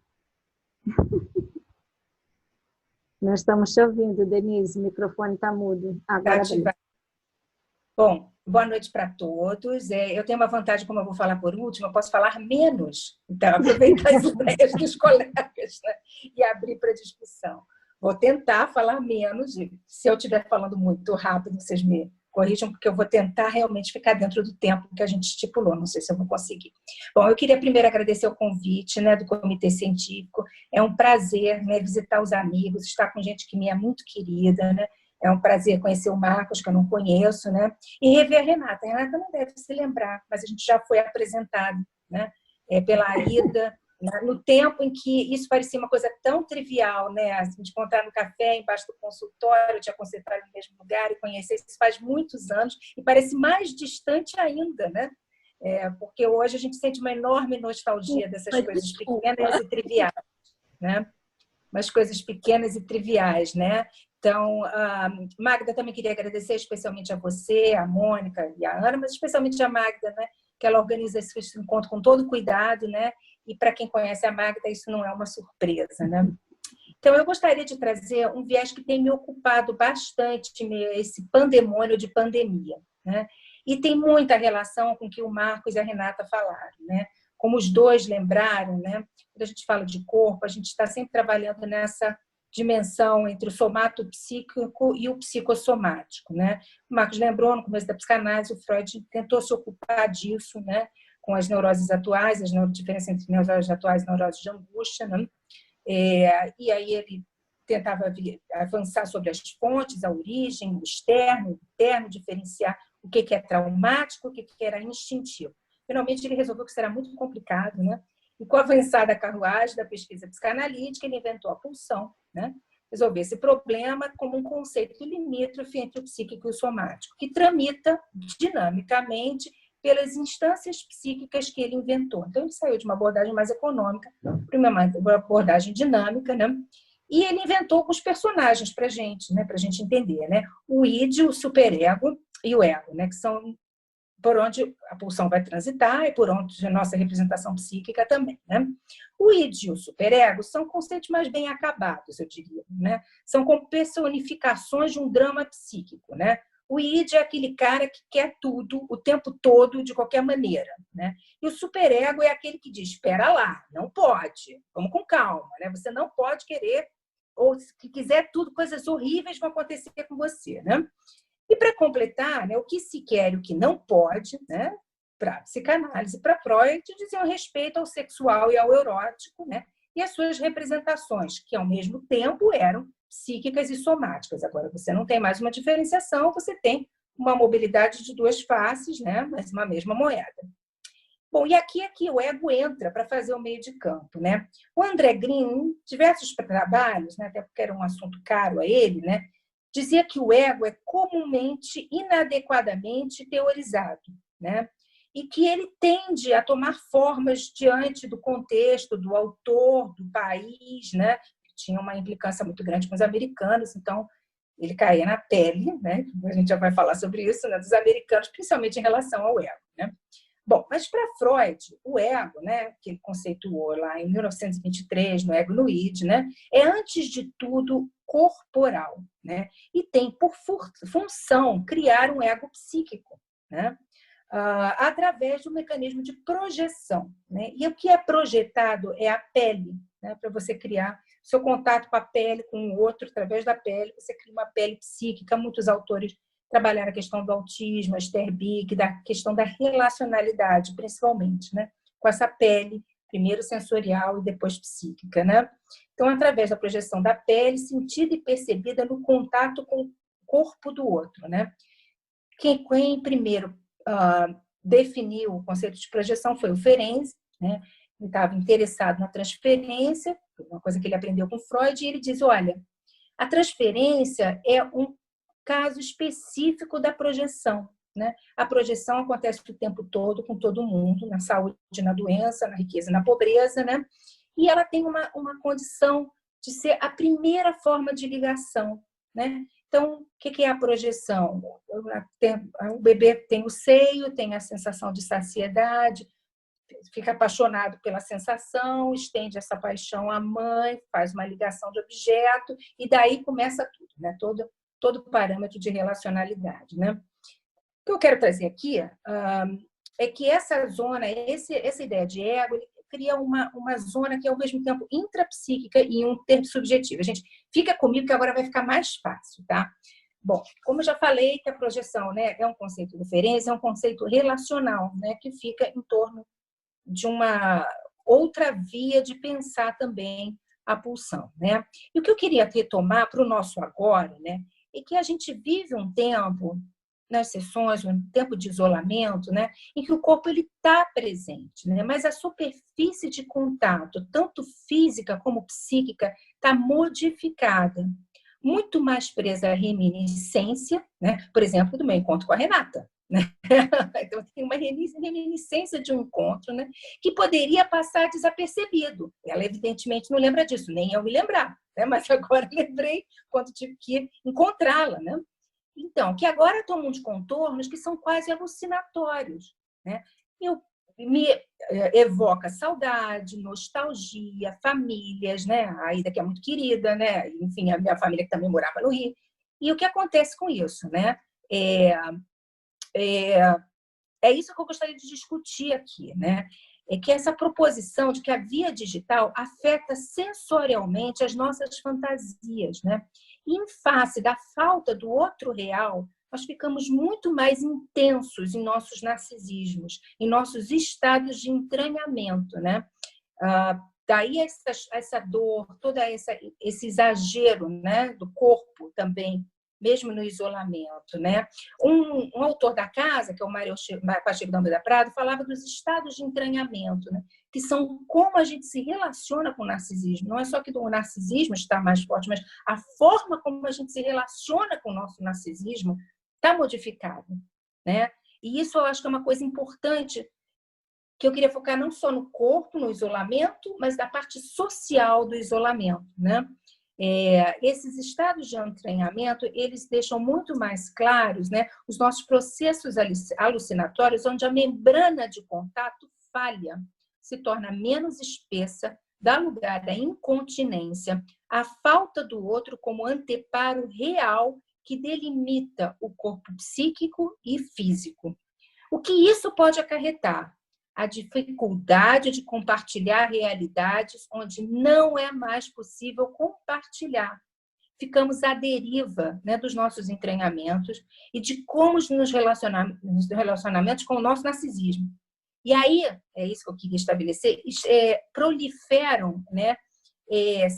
Nós estamos te ouvindo, Denise, o microfone está mudo. Agora Bom, boa noite para todos. Eu tenho uma vantagem, como eu vou falar por último, eu posso falar menos. Então, aproveitar as ideias dos colegas, né, e abrir para discussão. Vou tentar falar menos. Se eu estiver falando muito rápido, vocês me corrijam, porque eu vou tentar realmente ficar dentro do tempo que a gente estipulou. Não sei se eu vou conseguir. Bom, eu queria primeiro agradecer o convite, né, do Comitê Científico. É um prazer, né, visitar os amigos, estar com gente que me é muito querida, né? É um prazer conhecer o Marcos, que eu não conheço, né? E rever a Renata. A Renata não deve se lembrar, mas a gente já foi apresentado, né? Pela Aida, No tempo em que isso parecia uma coisa tão trivial, né? A gente encontrar no café, embaixo do consultório, te aconselhar no mesmo lugar e conhecer, isso faz muitos anos e parece mais distante ainda, né? Porque hoje a gente sente uma enorme nostalgia dessas coisas pequenas e triviais, né? Umas coisas pequenas e triviais, né? Então, Magda, também queria agradecer especialmente a você, a Mônica e a Ana, mas especialmente a Magda, né? Que ela organiza esse encontro com todo cuidado, né? E para quem conhece a Magda, isso não é uma surpresa, né? Então, eu gostaria de trazer um viés que tem me ocupado bastante, esse pandemônio de pandemia, né? E tem muita relação com o que o Marcos e a Renata falaram, né? Como os dois lembraram, né? Quando a gente fala de corpo, a gente está sempre trabalhando nessa dimensão entre o somato psíquico e o psicossomático, né? O Marcos lembrou, no começo da psicanálise, o Freud tentou se ocupar disso, né? Com as neuroses atuais, a diferença entre neuroses atuais e neuroses de angústia, né? E aí ele tentava avançar sobre as fontes, a origem, o externo, o interno, diferenciar o que é traumático, o que era instintivo. Finalmente, ele resolveu que isso era muito complicado, né? E com a avançada carruagem da pesquisa psicanalítica, ele inventou a pulsão, né? Resolver esse problema como um conceito limítrofe entre o psíquico e o somático, que tramita dinamicamente pelas instâncias psíquicas que ele inventou. Então, ele saiu de uma abordagem mais econômica para uma abordagem dinâmica, né? E ele inventou alguns personagens para a gente, né? Para a gente entender, né? O id, o superego e o ego, né? Que são por onde a pulsão vai transitar e por onde a nossa representação psíquica também, né? O id e o superego são conceitos mais bem acabados, eu diria, né? São como personificações de um drama psíquico, né? O id é aquele cara que quer tudo o tempo todo, de qualquer maneira, né? E o superego é aquele que diz, espera lá, não pode, vamos com calma, né? Você não pode querer, ou se quiser tudo, coisas horríveis vão acontecer com você, né? E para completar, né, o que se quer e o que não pode, né? Para a psicanálise, para Freud, diziam respeito ao sexual e ao erótico, né? E as suas representações, que ao mesmo tempo eram psíquicas e somáticas. Agora, você não tem mais uma diferenciação, você tem uma mobilidade de duas faces, né? Mas uma mesma moeda. Bom, e aqui é que o ego entra para fazer o meio de campo, né? O André Green, em diversos trabalhos, né, até porque era um assunto caro a ele, né, dizia que o ego é comumente inadequadamente teorizado, né? E que ele tende a tomar formas diante do contexto, do autor, do país, né? Tinha uma implicância muito grande com os americanos, então ele caía na pele, né? A gente já vai falar sobre isso, né? Dos americanos, principalmente em relação ao ego, né? Bom, mas para Freud, o ego, né, que ele conceituou lá em 1923 no Ego no Id, né, é antes de tudo corporal, né, e tem por função criar um ego psíquico, né, através de um mecanismo de projeção, né? E o que é projetado é a pele, né, para você criar seu contato com a pele, com o outro, através da pele, você cria uma pele psíquica. Muitos autores trabalhar a questão do autismo, a Esther Big, da questão da relacionalidade, principalmente, né? Com essa pele, primeiro sensorial e depois psíquica, né? Então, através da projeção da pele, sentida e percebida no contato com o corpo do outro, né? Quem primeiro definiu o conceito de projeção foi o Ferenczi, né? Ele estava interessado na transferência, uma coisa que ele aprendeu com Freud, e ele diz, olha, a transferência é um caso específico da projeção, né? A projeção acontece o tempo todo com todo mundo, na saúde, na doença, na riqueza, na pobreza, né? E ela tem uma condição de ser a primeira forma de ligação, né? Então, o que é a projeção? O bebê tem o seio, tem a sensação de saciedade, fica apaixonado pela sensação, estende essa paixão à mãe, faz uma ligação de objeto, e daí começa tudo, né? Todo parâmetro de relacionalidade, né? O que eu quero trazer aqui é que essa zona, essa ideia de ego, ele cria uma zona que é ao mesmo tempo intrapsíquica e intersubjetiva. Gente, fica comigo que agora vai ficar mais fácil, tá? Bom, como eu já falei que a projeção, né, é um conceito de referência, é um conceito relacional, né, que fica em torno de uma outra via de pensar também a pulsão, né? E o que eu queria retomar para o nosso agora, né, é que a gente vive um tempo nas sessões, no tempo de isolamento, né, em que o corpo está presente, né, mas a superfície de contato, tanto física como psíquica, está modificada, muito mais presa à reminiscência, né, por exemplo, do meu encontro com a Renata. Né? Então, tem uma reminiscência de um encontro, né, que poderia passar desapercebido. Ela, evidentemente, não lembra disso, nem eu me lembrar, né, mas agora lembrei quando tive que encontrá-la, né? Então, que agora tomam uns contornos que são quase alucinatórios, né? Me evoca saudade, nostalgia, famílias, né? A Ida, que é muito querida, né? Enfim, a minha família que também morava no Rio. E o que acontece com isso, né? É isso que eu gostaria de discutir aqui, né? É que essa proposição de que a via digital afeta sensorialmente as nossas fantasias, né? E em face da falta do outro real, nós ficamos muito mais intensos em nossos narcisismos, em nossos estados de entranhamento, né? Daí essa dor, todo esse exagero, né, do corpo também, mesmo no isolamento, né? Um autor da casa, que é o Mário Pacheco da Almeida Prado, falava dos estados de entranhamento, né? Que são como a gente se relaciona com o narcisismo. Não é só que o narcisismo está mais forte, mas a forma como a gente se relaciona com o nosso narcisismo está modificada, né? E isso eu acho que é uma coisa importante, que eu queria focar não só no corpo, no isolamento, mas da parte social do isolamento, né? Esses estados de entranhamento, eles deixam muito mais claros, né, os nossos processos alucinatórios, onde a membrana de contato falha, se torna menos espessa, dá lugar à incontinência, à falta do outro como anteparo real que delimita o corpo psíquico e físico. O que isso pode acarretar? A dificuldade de compartilhar realidades onde não é mais possível compartilhar. Ficamos à deriva, né, dos nossos entranhamentos e de como nos relacionamentos com o nosso narcisismo. E aí, é isso que eu queria estabelecer, proliferam, né,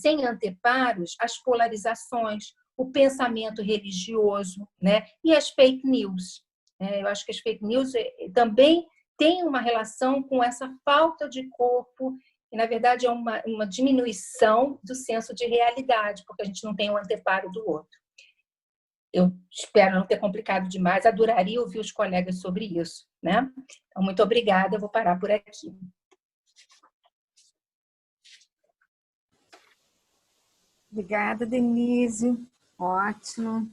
sem anteparos, as polarizações, o pensamento religioso, né, e as fake news. Eu acho que as fake news também tem uma relação com essa falta de corpo, e, na verdade, é uma diminuição do senso de realidade, porque a gente não tem um anteparo do outro. Eu espero não ter complicado demais, adoraria ouvir os colegas sobre isso, né? Então, muito obrigada, eu vou parar por aqui. Obrigada, Denise. Ótimo.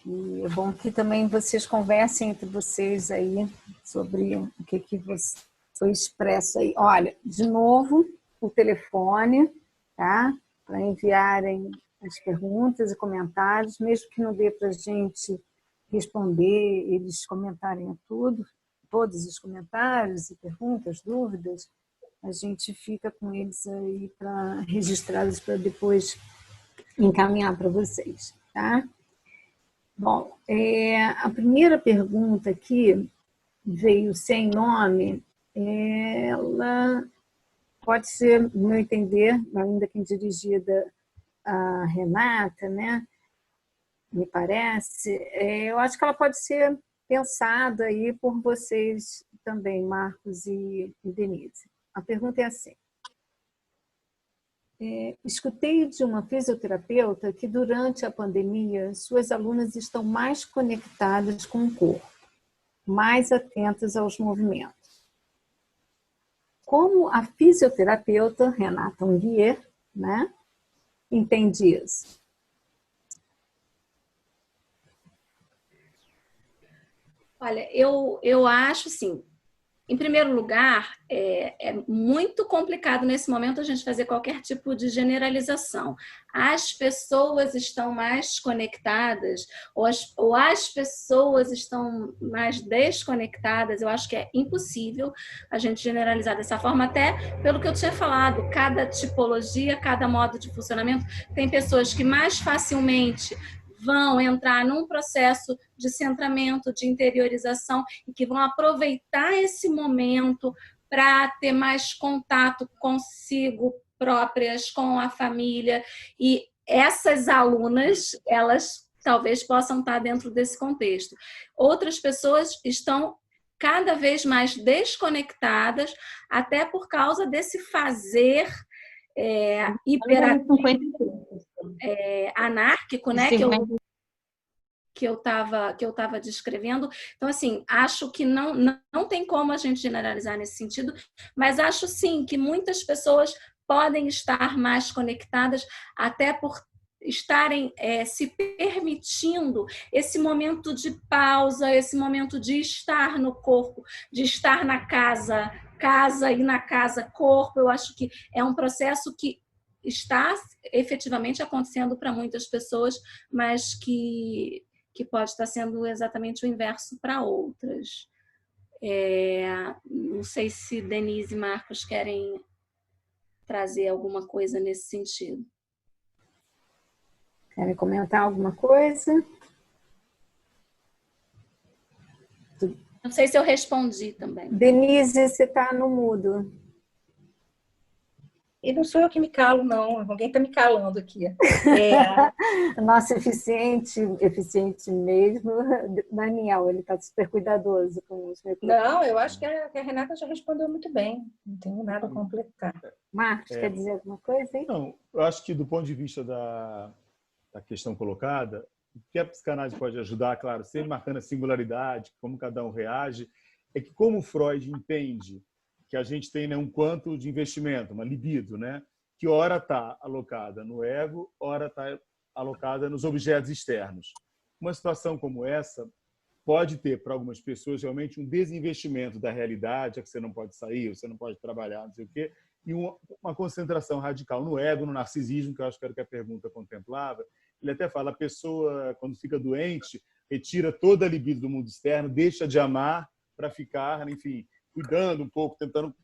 E é bom que também vocês conversem entre vocês aí sobre o que foi expresso aí. Olha, de novo, o telefone, tá? Para enviarem as perguntas e comentários, mesmo que não dê para a gente responder, eles comentarem tudo, todos os comentários e perguntas, dúvidas, a gente fica com eles aí para registrá-los para depois encaminhar para vocês, tá? Bom, a primeira pergunta aqui veio sem nome, ela pode ser, no meu entender, ainda que dirigida a Renata, né? Me parece, eu acho que ela pode ser pensada aí por vocês também, Marcos e Denise. A pergunta é assim. Escutei de uma fisioterapeuta que durante a pandemia suas alunas estão mais conectadas com o corpo, mais atentas aos movimentos. Como a fisioterapeuta Renata Unguier, né, entende isso? Olha, eu acho assim, em primeiro lugar, é muito complicado nesse momento a gente fazer qualquer tipo de generalização. As pessoas estão mais conectadas ou as pessoas estão mais desconectadas. Eu acho que é impossível a gente generalizar dessa forma, até pelo que eu tinha falado. Cada tipologia, cada modo de funcionamento, tem pessoas que mais facilmente vão entrar num processo de centramento, de interiorização e que vão aproveitar esse momento para ter mais contato consigo próprias, com a família. E essas alunas, elas talvez possam estar dentro desse contexto. Outras pessoas estão cada vez mais desconectadas, até por causa desse fazer hiperativo, anárquico, né? Que eu estava descrevendo. Então, assim, acho que não tem como a gente generalizar nesse sentido, mas acho sim que muitas pessoas podem estar mais conectadas, até por estarem se permitindo esse momento de pausa, esse momento de estar no corpo, de estar na casa e na casa corpo. Eu acho que é um processo que está efetivamente acontecendo para muitas pessoas, mas que pode estar sendo exatamente o inverso para outras. Não sei se Denise e Marcos querem trazer alguma coisa nesse sentido. Querem comentar alguma coisa? Não sei se eu respondi também. Denise, você está no mudo. E não sou eu que me calo, não. Alguém está me calando aqui. Nosso eficiente mesmo, Daniel, ele está super cuidadoso com os microfones. Não, eu acho que a Renata já respondeu muito bem. Não tenho nada a completar. Marcos, quer dizer alguma coisa aí? Não, eu acho que do ponto de vista da questão colocada, o que a psicanálise pode ajudar, claro, sempre marcando a singularidade, como cada um reage, é que como Freud entende que a gente tem, né, um quanto de investimento, uma libido, né, que ora está alocada no ego, ora está alocada nos objetos externos. Uma situação como essa pode ter, para algumas pessoas, realmente um desinvestimento da realidade, é que você não pode sair, você não pode trabalhar, não sei o quê, e uma concentração radical no ego, no narcisismo, que eu acho que era o que a pergunta contemplava. Ele até fala, a pessoa, quando fica doente, retira toda a libido do mundo externo, deixa de amar para ficar, enfim, cuidando um pouco, tentando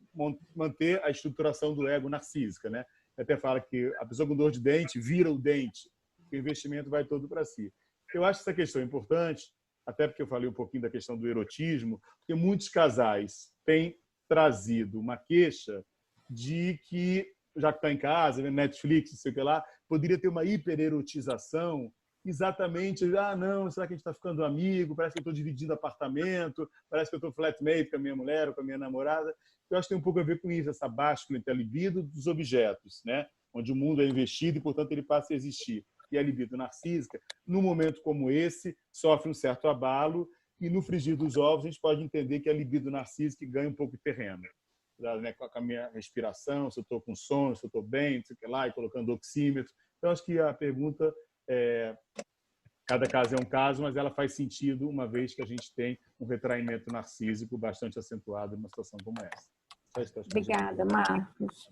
manter a estruturação do ego narcísica, né? Ele até fala que a pessoa com dor de dente vira o dente, o investimento vai todo para si. Eu acho essa questão importante, até porque eu falei um pouquinho da questão do erotismo, porque muitos casais têm trazido uma queixa de que, já que está em casa, vendo Netflix, não sei o que lá, poderia ter uma hipererotização, exatamente, não, será que a gente está ficando amigo? Parece que eu estou dividindo apartamento, parece que eu estou flatmate com a minha mulher ou com a minha namorada. Eu acho que tem um pouco a ver com isso, essa báscula entre a libido dos objetos, né? Onde o mundo é investido e, portanto, ele passa a existir. E a libido narcísica, num momento como esse, sofre um certo abalo e, no frigir dos ovos, a gente pode entender que a libido narcísica ganha um pouco de terreno. Né, com a minha respiração, se eu estou com sono, se eu estou bem, não sei o que lá, e colocando oxímetro. Então, acho que a pergunta cada caso é um caso, mas ela faz sentido uma vez que a gente tem um retraimento narcísico bastante acentuado numa situação como essa. Obrigada, Marcos.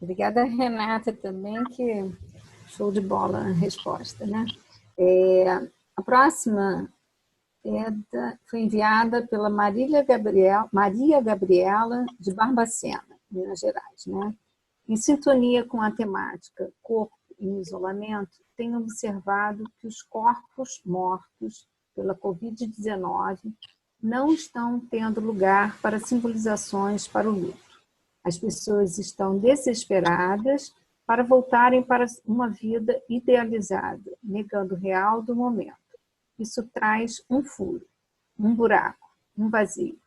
Obrigada, Renata, também, que show de bola a resposta, né? A próxima foi enviada pela Maria Gabriela de Barbacena, Minas Gerais, né? Em sintonia com a temática corpo em isolamento, tenho observado que os corpos mortos pela Covid-19 não estão tendo lugar para simbolizações para o luto. As pessoas estão desesperadas para voltarem para uma vida idealizada, negando o real do momento. Isso traz um furo, um buraco, um vazio.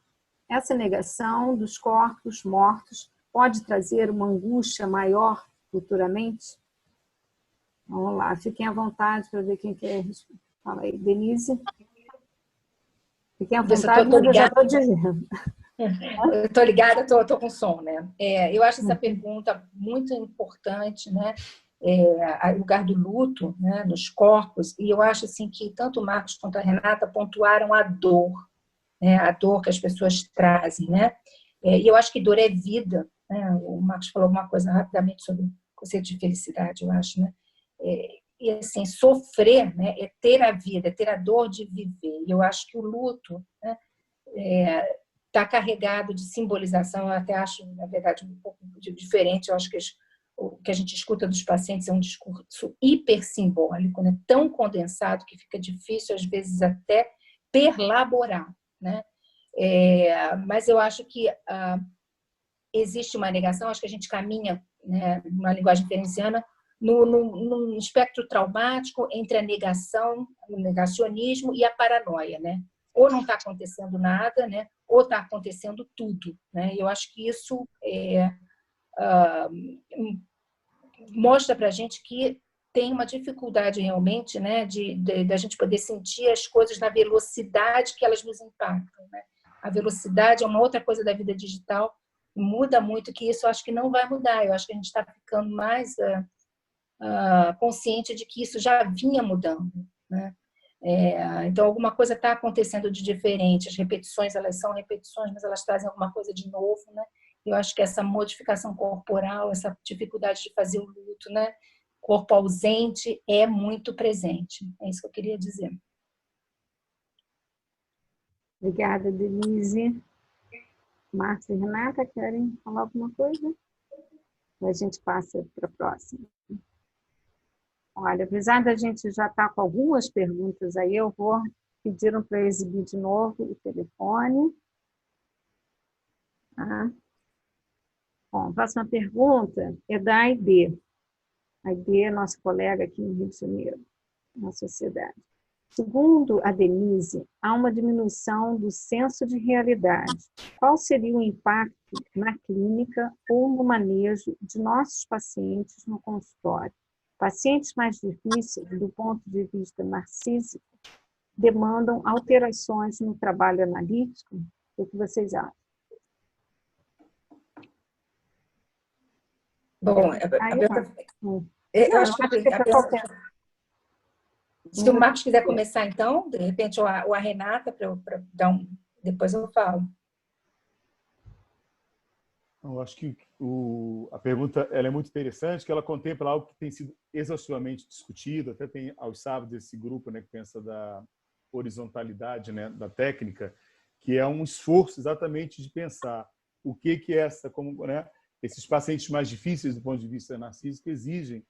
Essa negação dos corpos mortos pode trazer uma angústia maior futuramente? Vamos lá, fiquem à vontade para ver quem quer responder. Fala aí, Denise. Fiquem à vontade, mas eu já estou dizendo. Eu estou ligada, estou com som, né? Eu acho essa pergunta muito importante, né? O lugar do luto, né, nos corpos, e eu acho assim que tanto o Marcos quanto a Renata pontuaram a dor, né, a dor que as pessoas trazem, né? E eu acho que dor é vida, né? O Marcos falou alguma coisa rapidamente sobre o conceito de felicidade, eu acho, né? E assim, sofrer, né, é ter a vida, é ter a dor de viver. E eu acho que o luto, né, está carregado de simbolização. Eu até acho, na verdade, um pouco diferente. Eu acho que o que a gente escuta dos pacientes é um discurso hipersimbólico, né? Tão condensado que fica difícil, às vezes, até perlaborar, né? Mas eu acho que existe uma negação, acho que a gente caminha, né, numa linguagem ferenciana, num espectro traumático entre a negação, o negacionismo e a paranoia, né? Ou não está acontecendo nada, né? Ou está acontecendo tudo, né? Eu acho que isso mostra para a gente que tem uma dificuldade realmente, né, da gente poder sentir as coisas na velocidade que elas nos impactam, né? A velocidade é uma outra coisa da vida digital, muda muito, que isso eu acho que não vai mudar. Eu acho que a gente está ficando mais consciente de que isso já vinha mudando, né? Então, alguma coisa está acontecendo de diferente. As repetições, elas são repetições, mas elas trazem alguma coisa de novo, né? Eu acho que essa modificação corporal, essa dificuldade de fazer o luto, né? Corpo ausente é muito presente. É isso que eu queria dizer. Obrigada, Denise. Márcia e Renata, querem falar alguma coisa? Ou a gente passa para a próxima? Olha, apesar da gente já estar com algumas perguntas aí, eu vou pedir para exibir de novo o telefone. Tá? Bom, a próxima pergunta é da Aide. A Aide é nossa colega aqui no Rio de Janeiro, na sociedade. Segundo a Denise, há uma diminuição do senso de realidade. Qual seria o impacto na clínica ou no manejo de nossos pacientes no consultório? Pacientes mais difíceis, do ponto de vista narcísico, demandam alterações no trabalho analítico? O que vocês acham? Bom, eu acho que se o Marcos quiser começar, então, de repente, ou a Renata, para dar depois eu falo. Eu acho que a pergunta ela é muito interessante, que ela contempla algo que tem sido exaustivamente discutido, até tem aos sábados esse grupo, né, que pensa da horizontalidade, né, da técnica, que é um esforço exatamente de pensar o que é essa, como, né, esses pacientes mais difíceis do ponto de vista narcísico exigem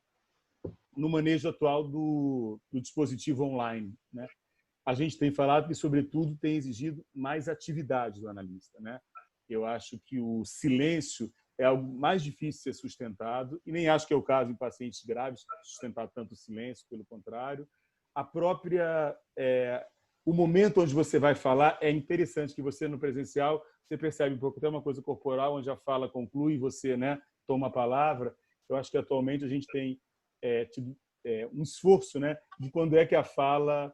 no manejo atual do dispositivo online, né? A gente tem falado que, sobretudo, tem exigido mais atividade do analista, né? Eu acho que o silêncio é algo mais difícil de ser sustentado, e nem acho que é o caso em pacientes graves sustentar tanto o silêncio, pelo contrário. A própria... o momento onde você vai falar é interessante, que você, no presencial, você percebe um pouco até uma coisa corporal, onde a fala conclui e você, né, toma a palavra. Eu acho que, atualmente, a gente tem tido um esforço, né, de quando é que a fala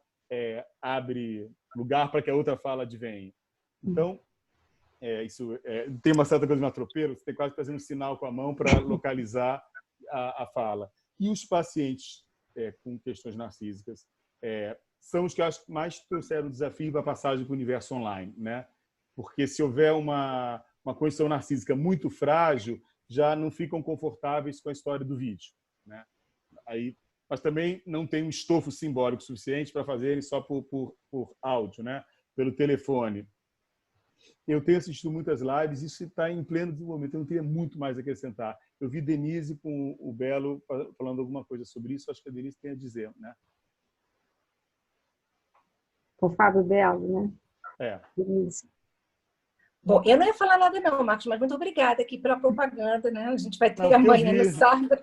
abre lugar para que a outra fala advenha. Então, isso tem uma certa coisa de matropeiro, você tem quase que fazer um sinal com a mão para localizar a fala. E os pacientes com questões narcísicas são os que eu acho que mais trouxeram o desafio para a passagem para o universo online, né? Porque se houver uma condição narcísica muito frágil, já não ficam confortáveis com a história do vídeo, né? Mas também não tem um estofo simbólico suficiente para fazerem só por áudio, né? Pelo telefone. Eu tenho assistido muitas lives, isso está em pleno desenvolvimento, eu não teria muito mais a acrescentar. Eu vi Denise com o Belo falando alguma coisa sobre isso, acho que a Denise tem a dizer, né? Por Fábio Belo, né? Denise. Bom, eu não ia falar nada não, Marcos, mas muito obrigada aqui pela propaganda, né? A gente vai ter amanhã no sábado.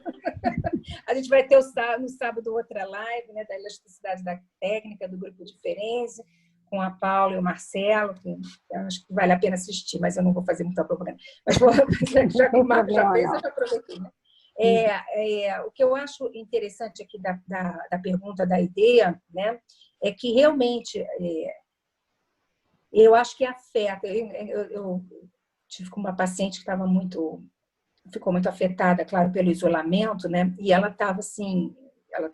A gente vai ter no sábado outra live, né, da elasticidade da técnica, do grupo de Ferenczi, com a Paula e o Marcelo, que eu acho que vale a pena assistir, mas eu não vou fazer muita propaganda. Mas já que o Marcos já fez, eu já aproveitei, né? O que eu acho interessante aqui da pergunta, da ideia, né, é que realmente eu acho que afeta. Eu tive com uma paciente que ficou muito afetada, claro, pelo isolamento, né? E ela estava assim, ela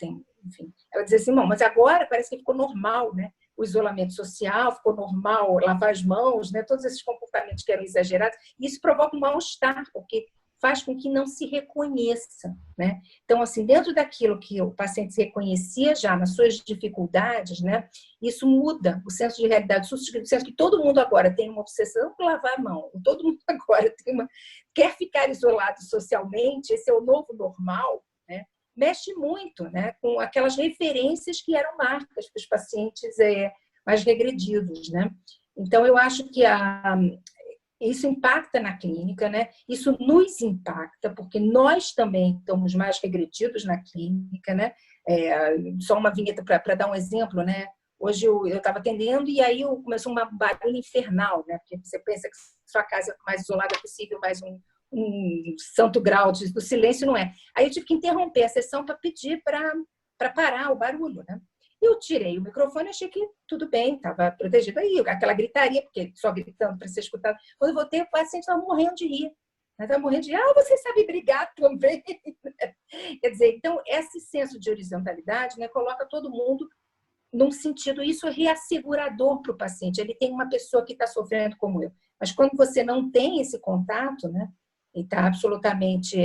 dizia assim, mas agora parece que ficou normal, né? O isolamento social, ficou normal lavar as mãos, né? Todos esses comportamentos que eram exagerados. E isso provoca um mal-estar, porque faz com que não se reconheça, né? Então, assim, dentro daquilo que o paciente se reconhecia já nas suas dificuldades, né? Isso muda o senso de realidade, o senso que todo mundo agora tem uma obsessão por lavar a mão, todo mundo agora quer ficar isolado socialmente, esse é o novo normal, né? Mexe muito, né, com aquelas referências que eram marcas para os pacientes mais regredidos, né? Então, eu acho que Isso impacta na clínica, né? Isso nos impacta, porque nós também estamos mais regredidos na clínica, né? Só uma vinheta para dar um exemplo, né? Hoje eu estava atendendo e aí começou um barulho infernal, né? Porque você pensa que sua casa é o mais isolada possível, mais um santo grau do silêncio, não é. Aí eu tive que interromper a sessão para pedir para parar o barulho, né? Eu tirei o microfone, achei que tudo bem, estava protegido. Aí aquela gritaria, porque só gritando para ser escutado. Quando eu voltei, o paciente estava morrendo de rir. Estava morrendo de rir. Ah, você sabe brigar também. Quer dizer, então, esse senso de horizontalidade, né, coloca todo mundo num sentido, isso é reassegurador para o paciente. Ele tem uma pessoa que está sofrendo como eu. Mas quando você não tem esse contato, né, e está absolutamente...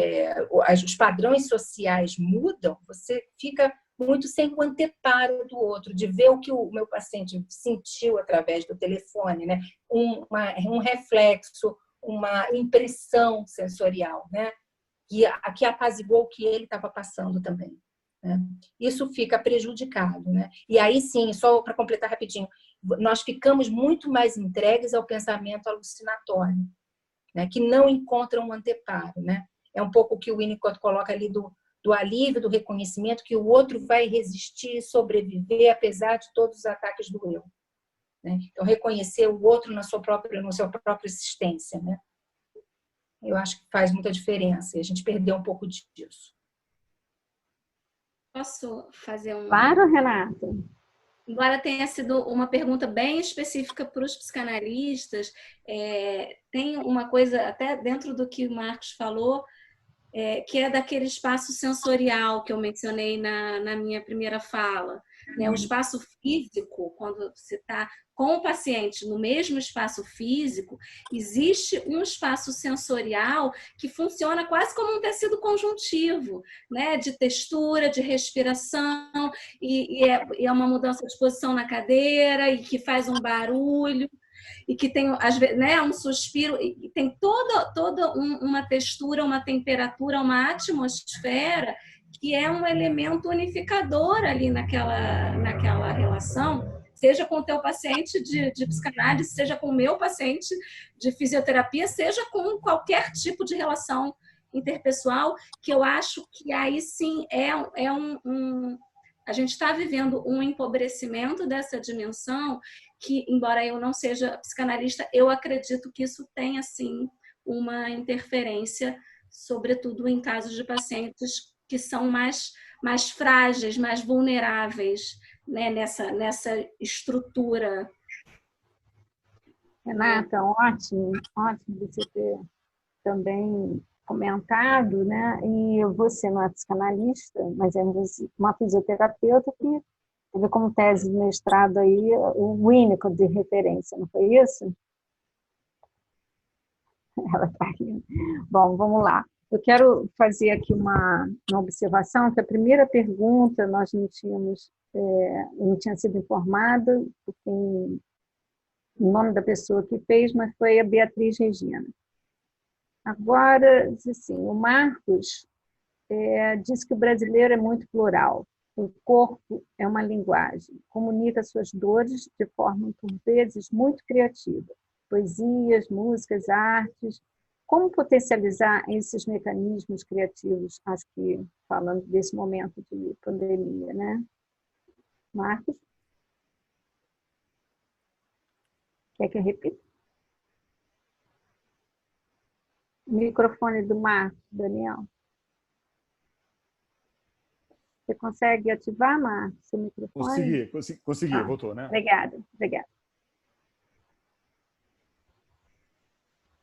os padrões sociais mudam, você fica muito sem o anteparo do outro, de ver o que o meu paciente sentiu através do telefone, né? Um reflexo, uma impressão sensorial, né? Que apaziguou o que ele estava passando também. Né? Isso fica prejudicado. Né? E aí sim, só para completar rapidinho, nós ficamos muito mais entregues ao pensamento alucinatório, né? Que não encontra um anteparo. Né? É um pouco o que o Winnicott coloca ali do alívio, do reconhecimento que o outro vai resistir, sobreviver, apesar de todos os ataques do eu. Né? Então, reconhecer o outro na sua própria existência. Né? Eu acho que faz muita diferença. E a gente perdeu um pouco disso. Posso fazer uma... Claro, Renata. Embora tenha sido uma pergunta bem específica para os psicanalistas, tem uma coisa, até dentro do que o Marcos falou, que é daquele espaço sensorial que eu mencionei na minha primeira fala. Né? O espaço físico, quando você está com o paciente no mesmo espaço físico, existe um espaço sensorial que funciona quase como um tecido conjuntivo, né? De textura, de respiração, e é uma mudança de posição na cadeira, e que faz um barulho, e que tem, às vezes, né, um suspiro, e tem toda uma textura, uma temperatura, uma atmosfera que é um elemento unificador ali naquela relação, seja com o teu paciente de psicanálise, seja com o meu paciente de fisioterapia, seja com qualquer tipo de relação interpessoal, que eu acho que aí sim a gente está vivendo um empobrecimento dessa dimensão que, embora eu não seja psicanalista, eu acredito que isso tenha, sim, uma interferência, sobretudo em casos de pacientes que são mais frágeis, mais vulneráveis, né, nessa estrutura. Renata, ótimo você ter também comentado, né? E você não é psicanalista, mas é uma fisioterapeuta que teve como tese de mestrado aí o Winnicott de referência, não foi isso? Ela está rindo. Bom, vamos lá. Eu quero fazer aqui uma observação, que a primeira pergunta nós não tinha sido informada, porque o nome da pessoa que fez, mas foi a Beatriz Regina. Agora, assim, o Marcos diz que o brasileiro é muito plural. O corpo é uma linguagem, comunica suas dores de forma, por vezes, muito criativa. Poesias, músicas, artes. Como potencializar esses mecanismos criativos? Acho que falando desse momento de pandemia, né? Marcos? Quer que eu repita? O microfone do Marcos, Daniel. Você consegue ativar, Marcos, seu microfone? Consegui, voltou, né? Obrigada.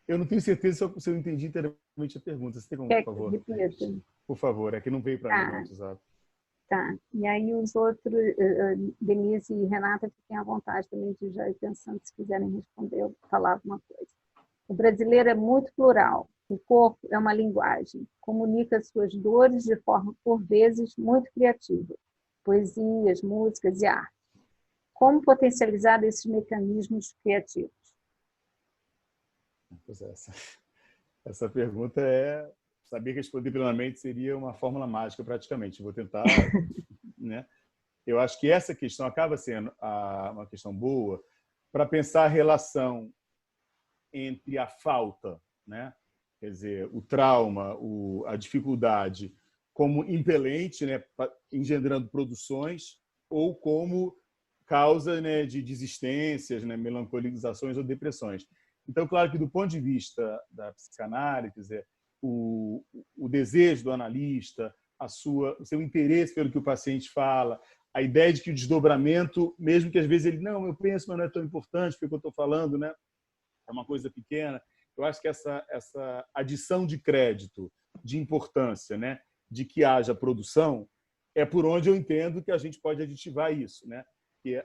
Eu não tenho certeza se eu entendi inteiramente a pergunta. Você tem como, por favor? Repita. Por favor, é que não veio para mim no WhatsApp. Tá. E aí os outros, Denise e Renata, fiquem à vontade também de já ir pensando se quiserem responder ou falar alguma coisa. O brasileiro é muito plural. O corpo é uma linguagem. Comunica suas dores de forma, por vezes, muito criativa. Poesias, músicas e arte. Como potencializar esses mecanismos criativos? Pois é, essa pergunta saber responder plenamente seria uma fórmula mágica praticamente. Vou tentar, né? Eu acho que essa questão acaba sendo uma questão boa para pensar a relação entre a falta, né? Quer dizer, o trauma, a dificuldade, como impelente, né, engendrando produções, ou como causa, né, de desistências, né, melancolizações ou depressões. Então, claro que do ponto de vista da psicanálise, quer dizer, o desejo do analista, o seu interesse pelo que o paciente fala, a ideia de que o desdobramento, mesmo que às vezes ele, não, eu penso, mas não é tão importante porque eu estou falando, né, é uma coisa pequena. Eu acho que essa adição de crédito, de importância, né, de que haja produção, é por onde eu entendo que a gente pode aditivar isso, né? Que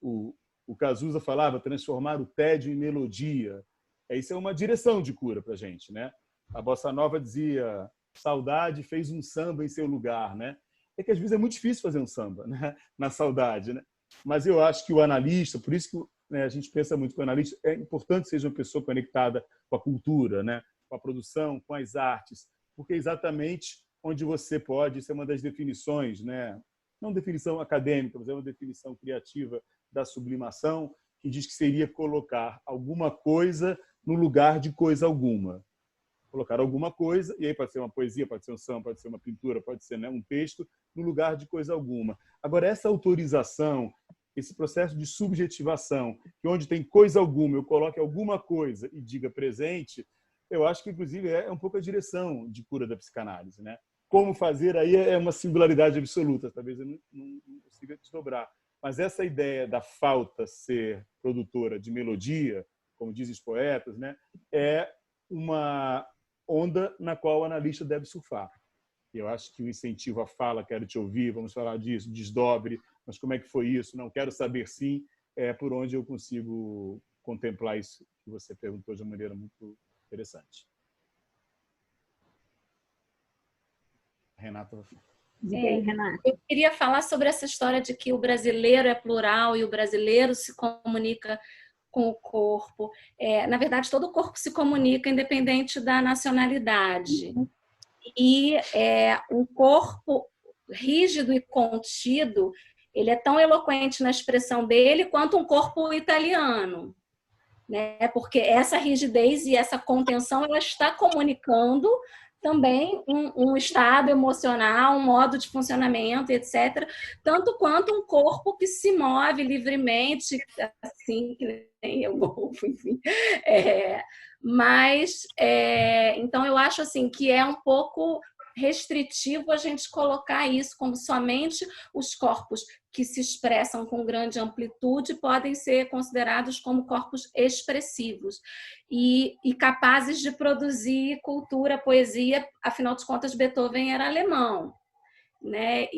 o Cazuza falava transformar o tédio em melodia. Isso é uma direção de cura para a gente, né? A Bossa Nova dizia: saudade fez um samba em seu lugar, né? É que às vezes é muito difícil fazer um samba, né, na saudade, né? Mas eu acho que o analista, por isso que, né, a gente pensa muito que o analista é importante que seja uma pessoa conectada com a cultura, né, com a produção, com as artes, porque é exatamente onde você pode, isso é uma das definições, né, não definição acadêmica, mas é uma definição criativa da sublimação, que diz que seria colocar alguma coisa no lugar de coisa alguma. Colocar alguma coisa, e aí pode ser uma poesia, pode ser um samba, pode ser uma pintura, pode ser, né, um texto, no lugar de coisa alguma. Agora, essa autorização, esse processo de subjetivação, que onde tem coisa alguma, eu coloque alguma coisa e diga presente, eu acho que, inclusive, é um pouco a direção de cura da psicanálise, né? Como fazer aí é uma singularidade absoluta, talvez eu não consiga desdobrar. Mas essa ideia da falta ser produtora de melodia, como dizem os poetas, né, é uma onda na qual o analista deve surfar. Eu acho que o incentivo à fala, quero te ouvir, vamos falar disso, desdobre, mas como é que foi isso? Não quero saber sim, é por onde eu consigo contemplar isso que você perguntou de uma maneira muito interessante. Renata. Diga aí, Renata. Eu queria falar sobre essa história de que o brasileiro é plural e o brasileiro se comunica com o corpo. Na verdade, todo o corpo se comunica independente da nacionalidade. E um corpo rígido e contido, ele é tão eloquente na expressão dele quanto um corpo italiano, né? Porque essa rigidez e essa contenção, ela está comunicando também um estado emocional, um modo de funcionamento, etc., tanto quanto um corpo que se move livremente, assim, que nem eu movo, enfim. Então, eu acho assim que é um pouco restritivo a gente colocar isso como somente os corpos que se expressam com grande amplitude podem ser considerados como corpos expressivos e capazes de produzir cultura, poesia. Afinal de contas, Beethoven era alemão, né?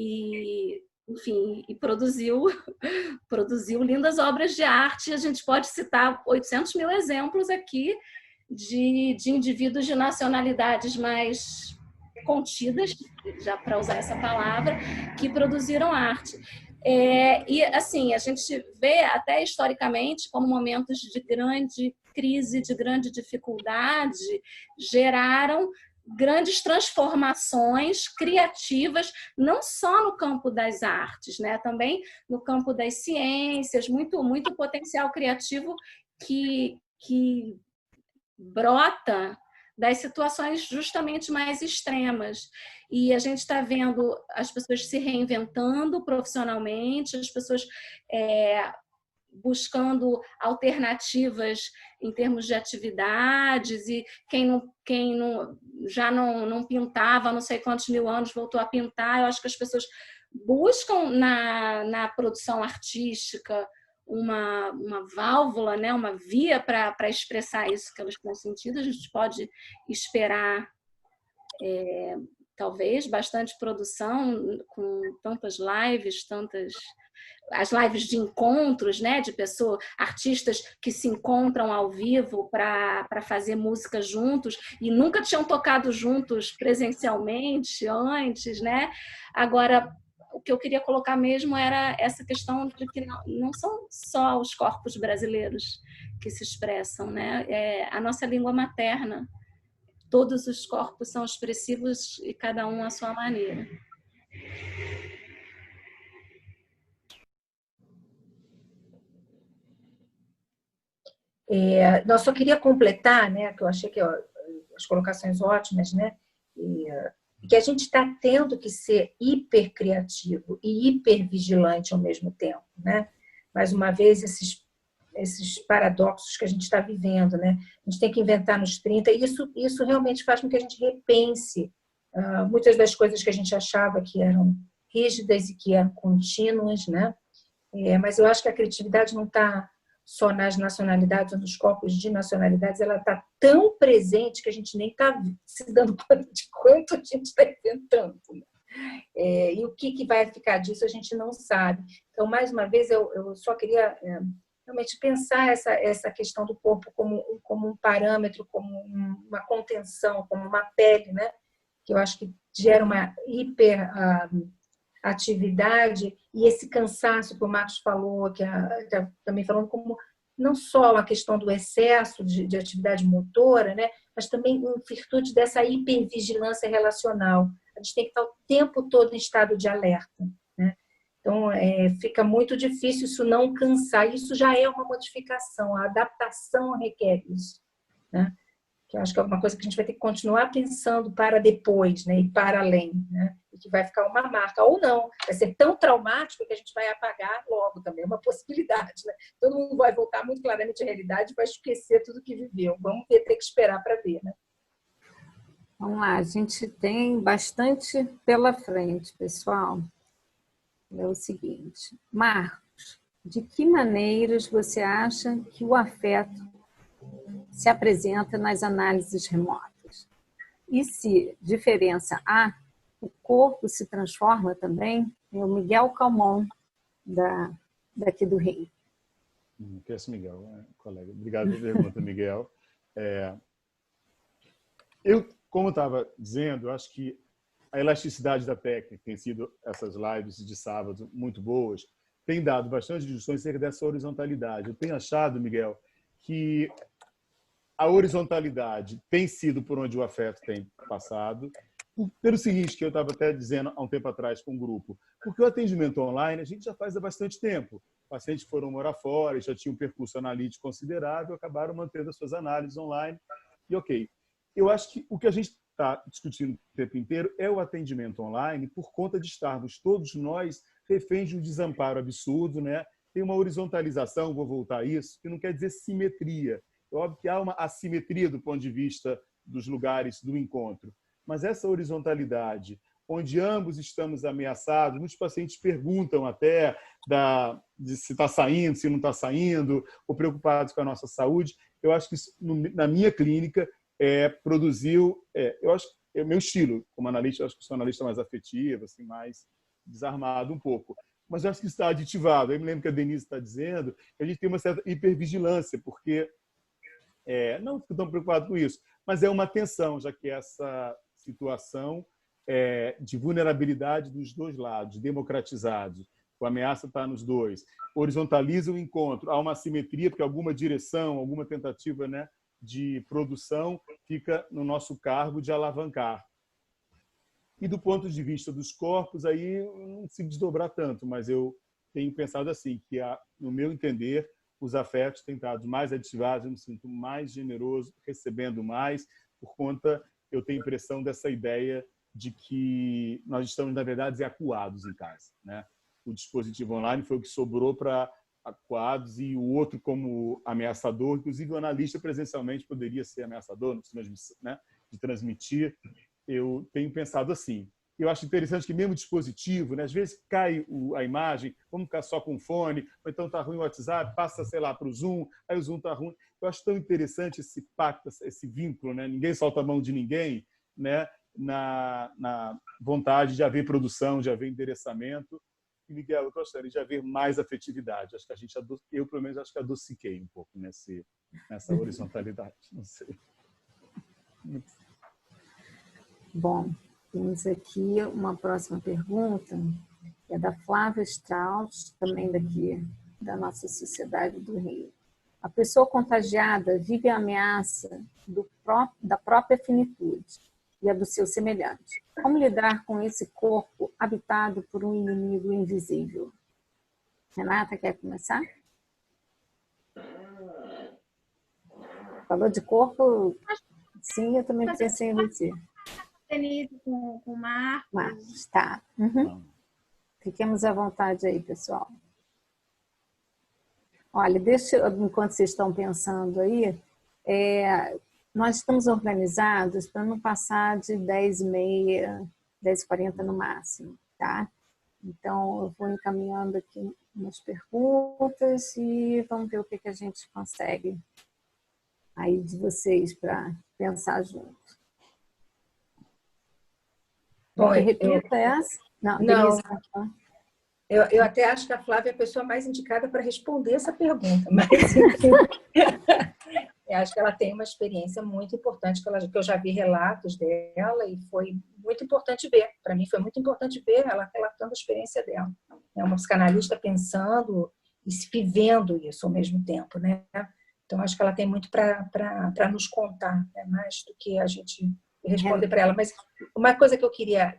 Enfim, e produziu lindas obras de arte. A gente pode citar 800 mil exemplos aqui de indivíduos de nacionalidades mais contidas, já para usar essa palavra, que produziram arte. E assim, a gente vê até historicamente como momentos de grande crise, de grande dificuldade, geraram grandes transformações criativas, não só no campo das artes, né? Também no campo das ciências, muito potencial criativo que brota das situações justamente mais extremas. E a gente está vendo as pessoas se reinventando profissionalmente, as pessoas buscando alternativas em termos de atividades, e quem já não pintava há não sei quantos mil anos voltou a pintar. Eu acho que as pessoas buscam na produção artística uma válvula, né, uma via para expressar isso que elas têm sentido. A gente pode esperar talvez bastante produção com tantas lives, as lives de encontros, né, de artistas que se encontram ao vivo para fazer música juntos e nunca tinham tocado juntos presencialmente antes, né? Agora, o que eu queria colocar mesmo era essa questão de que não são só os corpos brasileiros que se expressam, né? A nossa língua materna. Todos os corpos são expressivos e cada um à sua maneira. Nós só queria completar, né, que eu achei que as colocações ótimas, né, que a gente está tendo que ser hiper criativo e hiper vigilante ao mesmo tempo, né? Mais uma vez, esses paradoxos que a gente está vivendo, né? A gente tem que inventar nos 30, e isso realmente faz com que a gente repense muitas das coisas que a gente achava que eram rígidas e que eram contínuas, né? Mas eu acho que a criatividade não está só nas nacionalidades ou nos corpos de nacionalidades, ela está tão presente que a gente nem está se dando conta de quanto a gente está inventando. Né? E o que vai ficar disso a gente não sabe. Então, mais uma vez, eu só queria realmente pensar essa questão do corpo como um parâmetro, como uma contenção, como uma pele, né? Que eu acho que gera uma hiperatividade e esse cansaço que o Marcos falou, que também falando como não só a questão do excesso de atividade motora, né? Mas também em virtude dessa hipervigilância relacional. A gente tem que estar o tempo todo em estado de alerta, né? Então, fica muito difícil isso não cansar. Isso já é uma modificação, a adaptação requer isso, né? Que eu acho que é uma coisa que a gente vai ter que continuar pensando para depois, né? E para além, né? E que vai ficar uma marca. Ou não, vai ser tão traumático que a gente vai apagar logo também, é uma possibilidade, né? Todo mundo vai voltar muito claramente à realidade e vai esquecer tudo que viveu. Vamos ter que esperar para ver, né? Vamos lá, a gente tem bastante pela frente, pessoal. É o seguinte, Marcos, de que maneiras você acha que o afeto se apresenta nas análises remotas? E se diferença há, o corpo se transforma também? É o Miguel Calmon, daqui do Rio. Conheço Miguel, colega. Obrigado pela pergunta, Miguel. Eu, como estava dizendo, eu acho que a elasticidade da técnica, tem sido essas lives de sábado muito boas, tem dado bastante discussões acerca dessa horizontalidade. Eu tenho achado, Miguel, que a horizontalidade tem sido por onde o afeto tem passado, pelo seguinte, que eu estava até dizendo há um tempo atrás com um grupo, porque o atendimento online a gente já faz há bastante tempo. Pacientes foram morar fora, já tinham um percurso analítico considerável, acabaram mantendo as suas análises online, e ok. Eu acho que o que a gente está discutindo o tempo inteiro é o atendimento online por conta de estarmos todos nós reféns de um desamparo absurdo, né? Tem uma horizontalização, vou voltar a isso, que não quer dizer simetria. É óbvio que há uma assimetria do ponto de vista dos lugares do encontro, mas essa horizontalidade, onde ambos estamos ameaçados, muitos pacientes perguntam até de se está saindo, se não está saindo, ou preocupados com a nossa saúde. Eu acho que isso, na minha clínica, produziu, eu acho que é o meu estilo como analista, eu acho que sou analista mais afetivo, assim, mais desarmado um pouco. Mas eu acho que isso está aditivado. Eu me lembro que a Denise está dizendo que a gente tem uma certa hipervigilância, porque não fico tão preocupado com isso, mas é uma tensão, já que essa situação de vulnerabilidade dos dois lados, democratizados, a ameaça está nos dois, horizontaliza o encontro, há uma assimetria, porque alguma direção, alguma tentativa, né, de produção fica no nosso cargo de alavancar. E do ponto de vista dos corpos, aí não se desdobrar tanto, mas eu tenho pensado assim, que, no meu entender, os afetos têm estado mais ativados, eu me sinto mais generoso, recebendo mais, por conta, eu tenho a impressão dessa ideia de que nós estamos, na verdade, acuados em casa, né? O dispositivo online foi o que sobrou para acuados e o outro como ameaçador, inclusive o analista presencialmente poderia ser ameaçador, né, de transmitir. Eu tenho pensado assim. Eu acho interessante que mesmo dispositivo, né, às vezes cai a imagem, vamos ficar só com o fone, ou então está ruim o WhatsApp, passa, sei lá, para o Zoom, aí o Zoom está ruim. Eu acho tão interessante esse pacto, esse vínculo, né? Ninguém solta a mão de ninguém, né? Na vontade de haver produção, de haver endereçamento. E, Miguel, eu gostaria de haver mais afetividade. Acho que eu, pelo menos, acho que adociquei um pouco nessa horizontalidade. Não sei. Bom, temos aqui uma próxima pergunta, que é da Flávia Strauss, também daqui da nossa Sociedade do Rio. A pessoa contagiada vive a ameaça da própria finitude e a do seu semelhante. Como lidar com esse corpo habitado por um inimigo invisível? Renata, quer começar? Falou de corpo? Sim, eu também pensei em você. Denise com o Marcos. Marcos, tá. Uhum. Fiquemos à vontade aí, pessoal. Olha, enquanto vocês estão pensando aí, nós estamos organizados para não passar de 10h30, 10h40 no máximo, tá? Então, eu vou encaminhando aqui umas perguntas e vamos ver o que a gente consegue aí de vocês para pensar junto. Bom, repita essa? Não. Denise, eu até acho que a Flávia é a pessoa mais indicada para responder essa pergunta, mas enfim, eu acho que ela tem uma experiência muito importante, que eu já vi relatos dela e foi muito importante ver. Para mim foi muito importante ver ela relatando a experiência dela. É uma psicanalista pensando e vivendo isso ao mesmo tempo, né? Então acho que ela tem muito para nos contar, né? Mais do que a gente responder para ela. Mas uma coisa que eu queria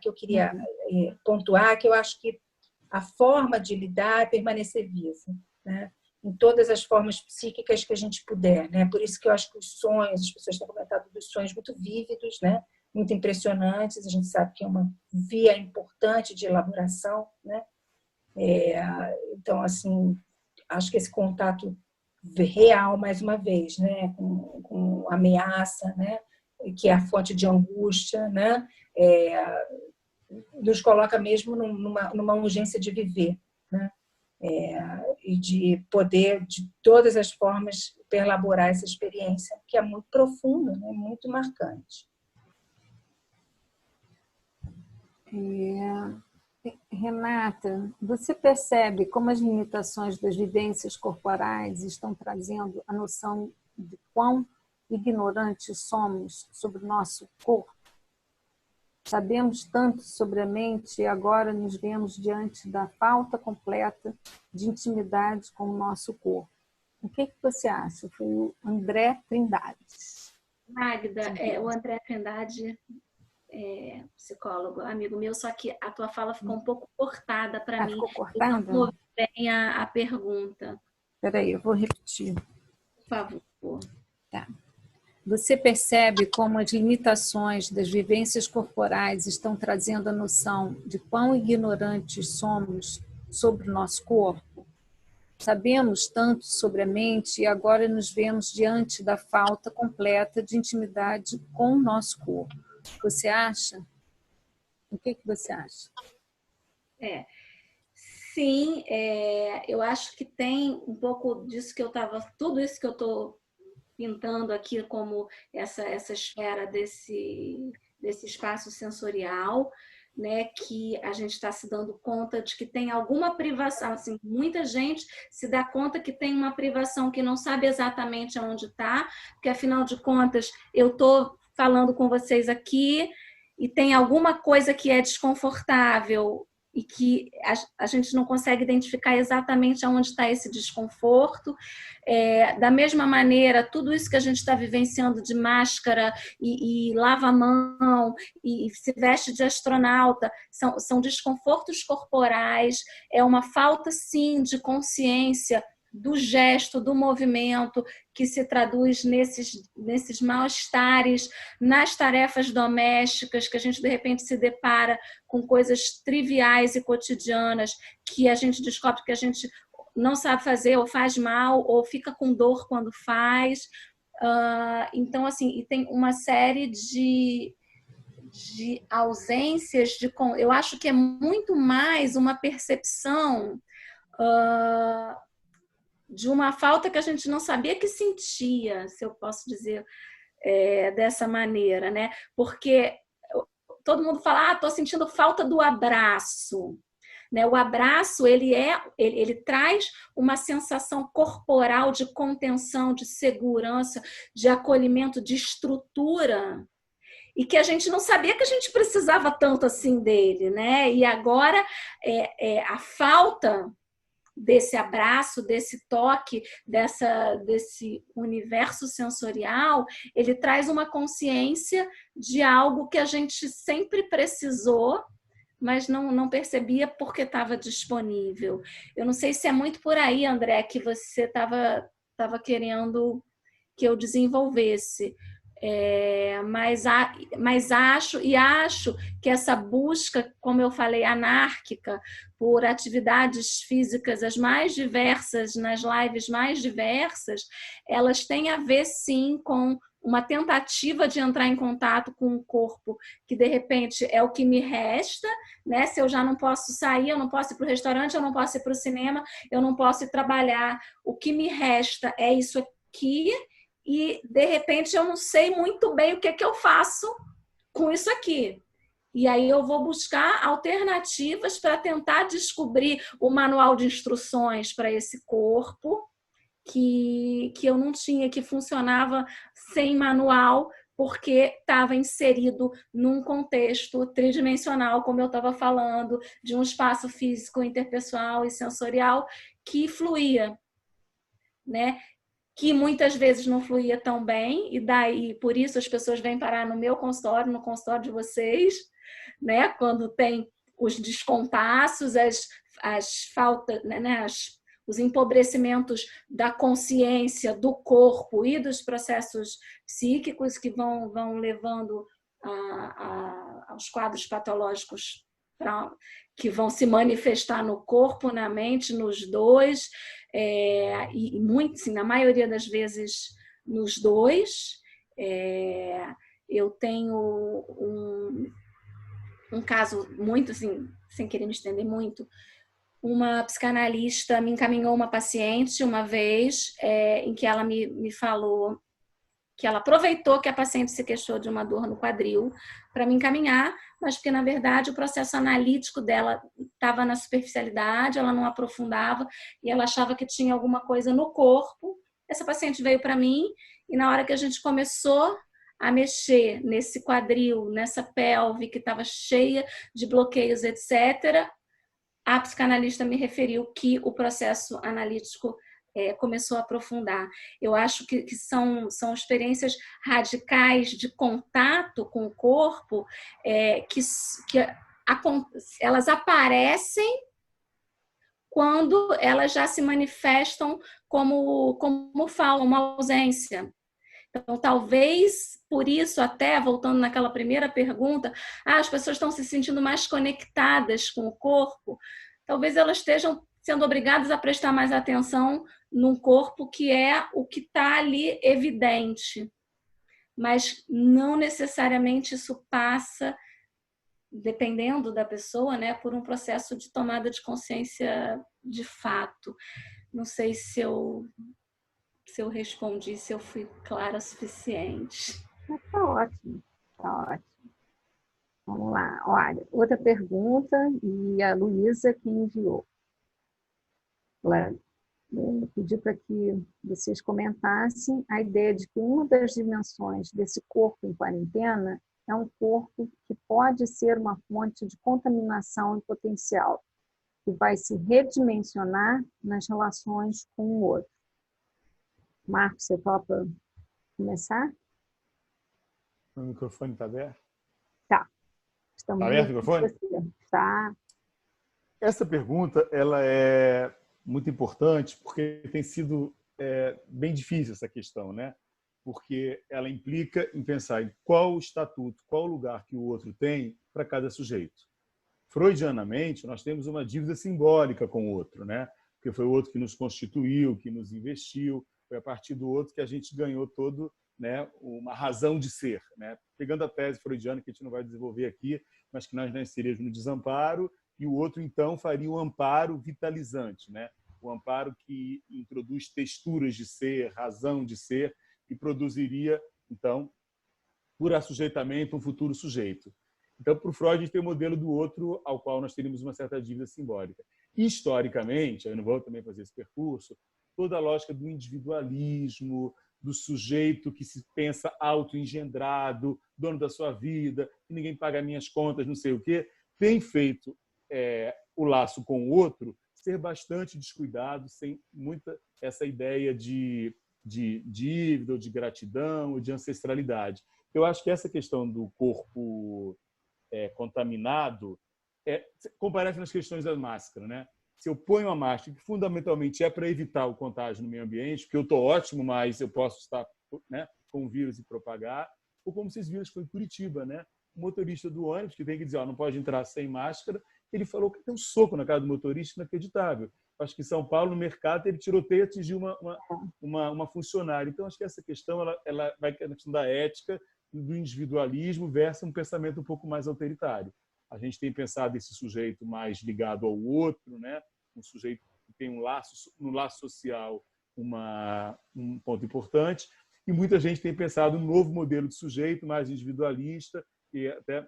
pontuar, que eu acho que a forma de lidar é permanecer vivo, né? Em todas as formas psíquicas que a gente puder, né? Por isso que eu acho que os sonhos, as pessoas têm comentado dos sonhos muito vívidos, né? Muito impressionantes, a gente sabe que é uma via importante de elaboração, né? Então, assim, acho que esse contato real, mais uma vez, né? Com ameaça, né? Que é a fonte de angústia, né? Nos coloca mesmo numa urgência de viver, né? E de poder, de todas as formas, elaborar essa experiência, que é muito profunda, né? Muito marcante. Renata, você percebe como as limitações das vivências corporais estão trazendo a noção de quão ignorantes somos sobre o nosso corpo? Sabemos tanto sobre a mente e agora nos vemos diante da falta completa de intimidade com o nosso corpo. O que você acha? Foi o André Trindade. Magda, o André Trindade é psicólogo, amigo meu, só que a tua fala ficou um pouco cortada para mim. Ficou cortada? Eu não ouvi bem a pergunta. Espera aí, eu vou repetir. Por favor. Tá. Você percebe como as limitações das vivências corporais estão trazendo a noção de quão ignorantes somos sobre o nosso corpo? Sabemos tanto sobre a mente e agora nos vemos diante da falta completa de intimidade com o nosso corpo. Você acha? O que você acha? Sim, eu acho que tem um pouco disso que eu estava... Tudo isso que eu estou pintando aqui como essa esfera desse espaço sensorial, né, que a gente está se dando conta de que tem alguma privação, assim, muita gente se dá conta que tem uma privação que não sabe exatamente onde está, porque afinal de contas eu estou falando com vocês aqui e tem alguma coisa que é desconfortável e que a gente não consegue identificar exatamente aonde está esse desconforto. Da mesma maneira, tudo isso que a gente está vivenciando de máscara e lava a mão e se veste de astronauta, são desconfortos corporais, é uma falta, sim, de consciência do gesto, do movimento, que se traduz nesses mal-estares, nas tarefas domésticas, que a gente, de repente, se depara com coisas triviais e cotidianas, que a gente descobre que a gente não sabe fazer, ou faz mal, ou fica com dor quando faz. Então, assim, e tem uma série de ausências, eu acho que é muito mais uma percepção de uma falta que a gente não sabia que sentia, se eu posso dizer dessa maneira, né? Porque todo mundo fala, estou sentindo falta do abraço. Né? O abraço, ele traz uma sensação corporal de contenção, de segurança, de acolhimento, de estrutura, e que a gente não sabia que a gente precisava tanto assim dele, né? E agora a falta desse abraço, desse toque, desse universo sensorial, ele traz uma consciência de algo que a gente sempre precisou, mas não percebia porque estava disponível. Eu não sei se é muito por aí, André, que você estava querendo que eu desenvolvesse. Mas acho que essa busca, como eu falei, anárquica, por atividades físicas as mais diversas, nas lives mais diversas, elas têm a ver, sim, com uma tentativa de entrar em contato com o corpo, que de repente é o que me resta, né? Se eu já não posso sair, eu não posso ir para o restaurante, eu não posso ir para o cinema, eu não posso ir trabalhar, o que me resta é isso aqui, e de repente eu não sei muito bem o que é que eu faço com isso aqui. E aí eu vou buscar alternativas para tentar descobrir o manual de instruções para esse corpo, que eu não tinha, que funcionava sem manual, porque estava inserido num contexto tridimensional, como eu estava falando, de um espaço físico, interpessoal e sensorial que fluía, né? Que muitas vezes não fluía tão bem, e daí, por isso, as pessoas vêm parar no meu consultório, no consultório de vocês, né? Quando tem os descompassos, as faltas, né? Os empobrecimentos da consciência, do corpo e dos processos psíquicos que vão levando aos quadros patológicos que vão se manifestar no corpo, na mente, nos dois, e muito, sim, na maioria das vezes, nos dois. Eu tenho um caso muito, assim, sem querer me estender muito. Uma psicanalista me encaminhou uma paciente uma vez, em que ela me falou que ela aproveitou que a paciente se queixou de uma dor no quadril para me encaminhar, mas porque, na verdade, o processo analítico dela estava na superficialidade, ela não aprofundava e ela achava que tinha alguma coisa no corpo. Essa paciente veio para mim e, na hora que a gente começou a mexer nesse quadril, nessa pelve que estava cheia de bloqueios, etc., a psicanalista me referiu que o processo analítico começou a aprofundar. Eu acho que são experiências radicais de contato com o corpo que elas aparecem quando elas já se manifestam como falta, uma ausência. Então, talvez, por isso, até voltando naquela primeira pergunta, as pessoas estão se sentindo mais conectadas com o corpo, talvez elas estejam sendo obrigadas a prestar mais atenção num corpo que é o que está ali evidente. Mas não necessariamente isso passa, dependendo da pessoa, né, por um processo de tomada de consciência de fato. Não sei se eu respondi, se eu fui clara o suficiente. Está ótimo, está ótimo. Vamos lá. Olha, outra pergunta, e a Luísa que enviou. Ela pediu para que vocês comentassem a ideia de que uma das dimensões desse corpo em quarentena é um corpo que pode ser uma fonte de contaminação em potencial, que vai se redimensionar nas relações com o outro. Marcos, você topa começar? O microfone está aberto? Tá. Está aberto o microfone? Tá. Essa pergunta ela é muito importante porque tem sido bem difícil essa questão, né? Porque ela implica em pensar em qual o estatuto, qual o lugar que o outro tem para cada sujeito. Freudianamente, nós temos uma dívida simbólica com o outro, né? Porque foi o outro que nos constituiu, que nos investiu, foi a partir do outro que a gente ganhou todo, né, uma razão de ser, né? Pegando a tese freudiana, que a gente não vai desenvolver aqui, mas que nós nasceríamos no desamparo, e o outro, então, faria o amparo vitalizante, né? O amparo que introduz texturas de ser, razão de ser, e produziria, então, por assujeitamento, um futuro sujeito. Então, para o Freud, a gente tem o modelo do outro ao qual nós teríamos uma certa dívida simbólica. Historicamente, eu não vou também fazer esse percurso, toda a lógica do individualismo, do sujeito que se pensa autoengendrado, dono da sua vida, que ninguém paga minhas contas, não sei o quê, tem feito o laço com o outro ser bastante descuidado, sem muita essa ideia de dívida, ou de gratidão, ou de ancestralidade. Eu acho que essa questão do corpo contaminado comparece nas questões da máscara, né? Se eu ponho a máscara, que fundamentalmente é para evitar o contágio no meio ambiente, porque eu estou ótimo, mas eu posso estar né, com o vírus e propagar, ou como se esse vírus foi em Curitiba, né? O motorista do ônibus, que tem que dizer, ó, não pode entrar sem máscara, ele falou que tem um soco na cara do motorista inacreditável. Acho que em São Paulo, no mercado, ele tiroteio e atingiu uma funcionária. Então, acho que essa questão ela vai na questão da ética, do individualismo versus um pensamento um pouco mais autoritário. A gente tem pensado esse sujeito mais ligado ao outro, né? Um sujeito que tem no laço social um ponto importante, e muita gente tem pensado um novo modelo de sujeito mais individualista, e até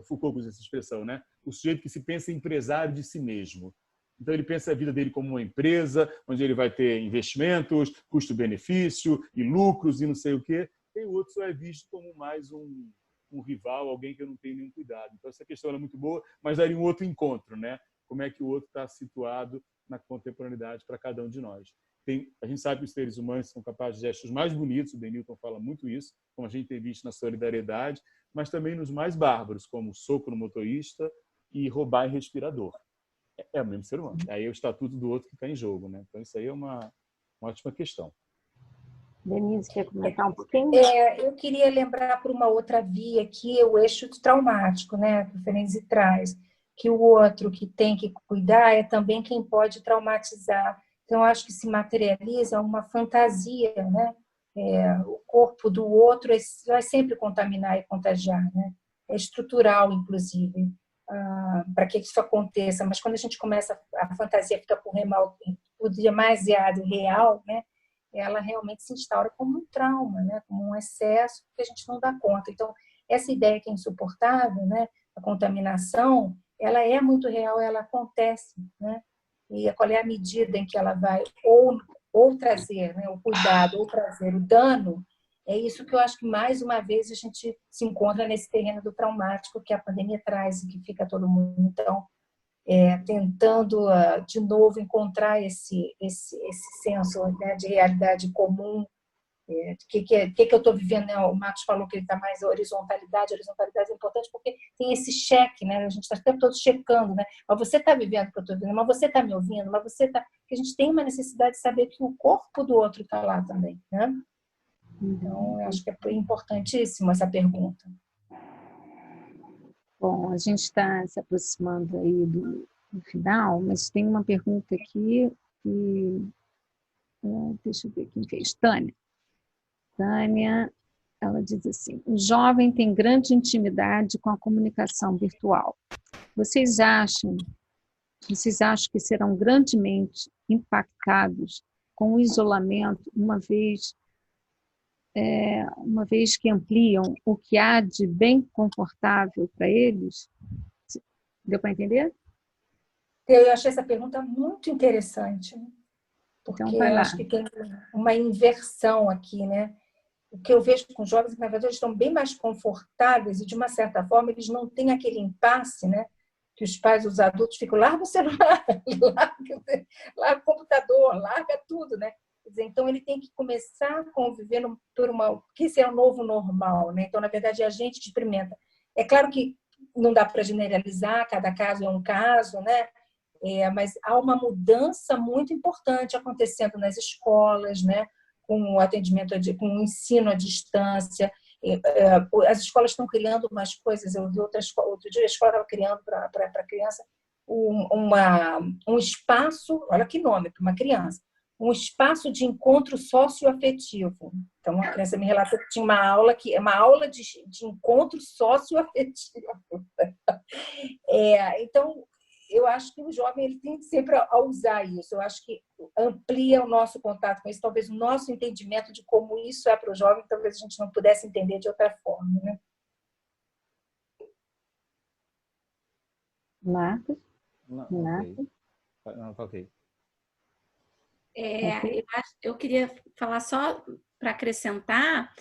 Foucault usa essa expressão, né? O sujeito que se pensa empresário de si mesmo. Então, ele pensa a vida dele como uma empresa, onde ele vai ter investimentos, custo-benefício e lucros e não sei o quê. E o outro só é visto como mais um rival, alguém que eu não tenho nenhum cuidado. Então, essa questão é muito boa, mas daria um outro encontro, né? Como é que o outro está situado na contemporaneidade para cada um de nós. A gente sabe que os seres humanos são capazes de gestos mais bonitos, o Denilton fala muito isso, como a gente tem visto na solidariedade, mas também nos mais bárbaros, como soco no motorista e roubar em respirador. É o mesmo ser humano. Aí é o estatuto do outro que está em jogo, né? Então, isso aí é uma ótima questão. Denise, quer comentar um pouquinho? Eu queria lembrar por uma outra via aqui o eixo traumático, né, que o Ferenczi traz, que o outro que tem que cuidar é também quem pode traumatizar. Então, acho que se materializa uma fantasia, né? O corpo do outro vai sempre contaminar e contagiar, né? É estrutural, inclusive, para que isso aconteça. Mas quando a gente começa, a fantasia fica por demasiado real, né? Ela realmente se instaura como um trauma, né? Como um excesso que a gente não dá conta. Então, essa ideia que é insuportável, né? A contaminação, ela é muito real, ela acontece, né? E qual é a medida em que ela vai ou trazer, né, o cuidado, ou trazer o dano, é isso que eu acho que, mais uma vez, a gente se encontra nesse terreno do traumático que a pandemia traz e que fica todo mundo, então, tentando, de novo, encontrar esse senso, né, de realidade comum. Que eu estou vivendo, né? O Marcos falou que ele está mais horizontalidade. A horizontalidade é importante porque tem esse cheque, né? A gente está o tempo todo checando, né? Mas você está vivendo o que eu estou vivendo, mas você está me ouvindo, mas você está... Porque a gente tem uma necessidade de saber que o corpo do outro está lá também, né? Então, eu acho que é importantíssimo essa pergunta. Bom, a gente está se aproximando aí do final, mas tem uma pergunta aqui que... deixa eu ver quem fez. Tânia, ela diz assim: o jovem tem grande intimidade com a comunicação virtual. Vocês acham que serão grandemente impactados com o isolamento, uma vez que ampliam o que há de bem confortável para eles? Deu para entender? Eu achei essa pergunta muito interessante, porque então, vai lá. Eu acho que tem uma inversão aqui, né? O que eu vejo com jovens, na verdade, eles estão bem mais confortáveis e, de uma certa forma, eles não têm aquele impasse, né? Que os pais, os adultos ficam, larga o celular, larga o computador, larga tudo, né? Quer dizer, então, ele tem que começar a conviver que isso é o novo normal, né? Então, na verdade, a gente experimenta. É claro que não dá para generalizar, cada caso é um caso, né? Mas há uma mudança muito importante acontecendo nas escolas, né? Com o atendimento, com o ensino à distância. As escolas estão criando umas coisas. Eu vi outro dia a escola estava criando para a criança um espaço, olha que nome para uma criança, um espaço de encontro socioafetivo. Então, a criança me relatou que tinha uma aula de encontro socioafetivo. Então, eu acho que o jovem ele tem sempre a usar isso. Eu acho que amplia o nosso contato com isso. Talvez o nosso entendimento de como isso é para o jovem, talvez a gente não pudesse entender de outra forma, né? Marcos? Ok. Eu queria falar só para acrescentar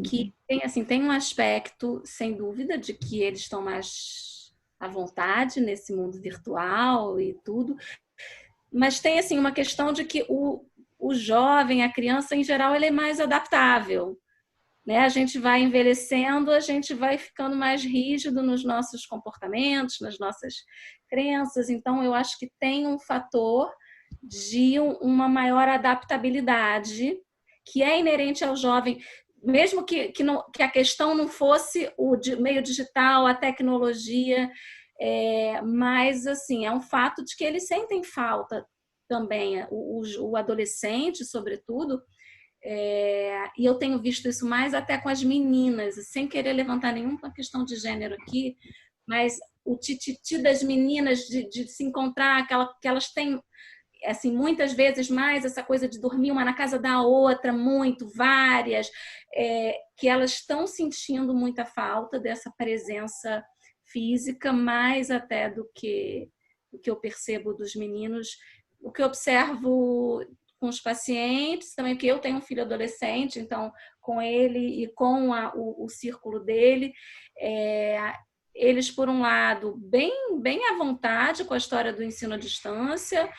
que tem um aspecto, sem dúvida, de que eles estão mais à vontade nesse mundo virtual e tudo, mas tem assim uma questão de que o jovem, a criança em geral, ele é mais adaptável, né? A gente vai envelhecendo, a gente vai ficando mais rígido nos nossos comportamentos, nas nossas crenças. Então, eu acho que tem um fator de uma maior adaptabilidade que é inerente ao jovem, mesmo que a questão não fosse o meio digital, a tecnologia, mas assim, é um fato de que eles sentem falta também, o adolescente, sobretudo, e eu tenho visto isso mais até com as meninas, sem querer levantar nenhuma questão de gênero aqui, mas o tititi das meninas de se encontrar, que elas têm assim, muitas vezes mais essa coisa de dormir uma na casa da outra, várias, que elas estão sentindo muita falta dessa presença física, mais até do que eu percebo dos meninos, o que eu observo com os pacientes, também porque eu tenho um filho adolescente, então com ele e com o círculo dele, eles, por um lado, bem à vontade com a história do ensino à distância,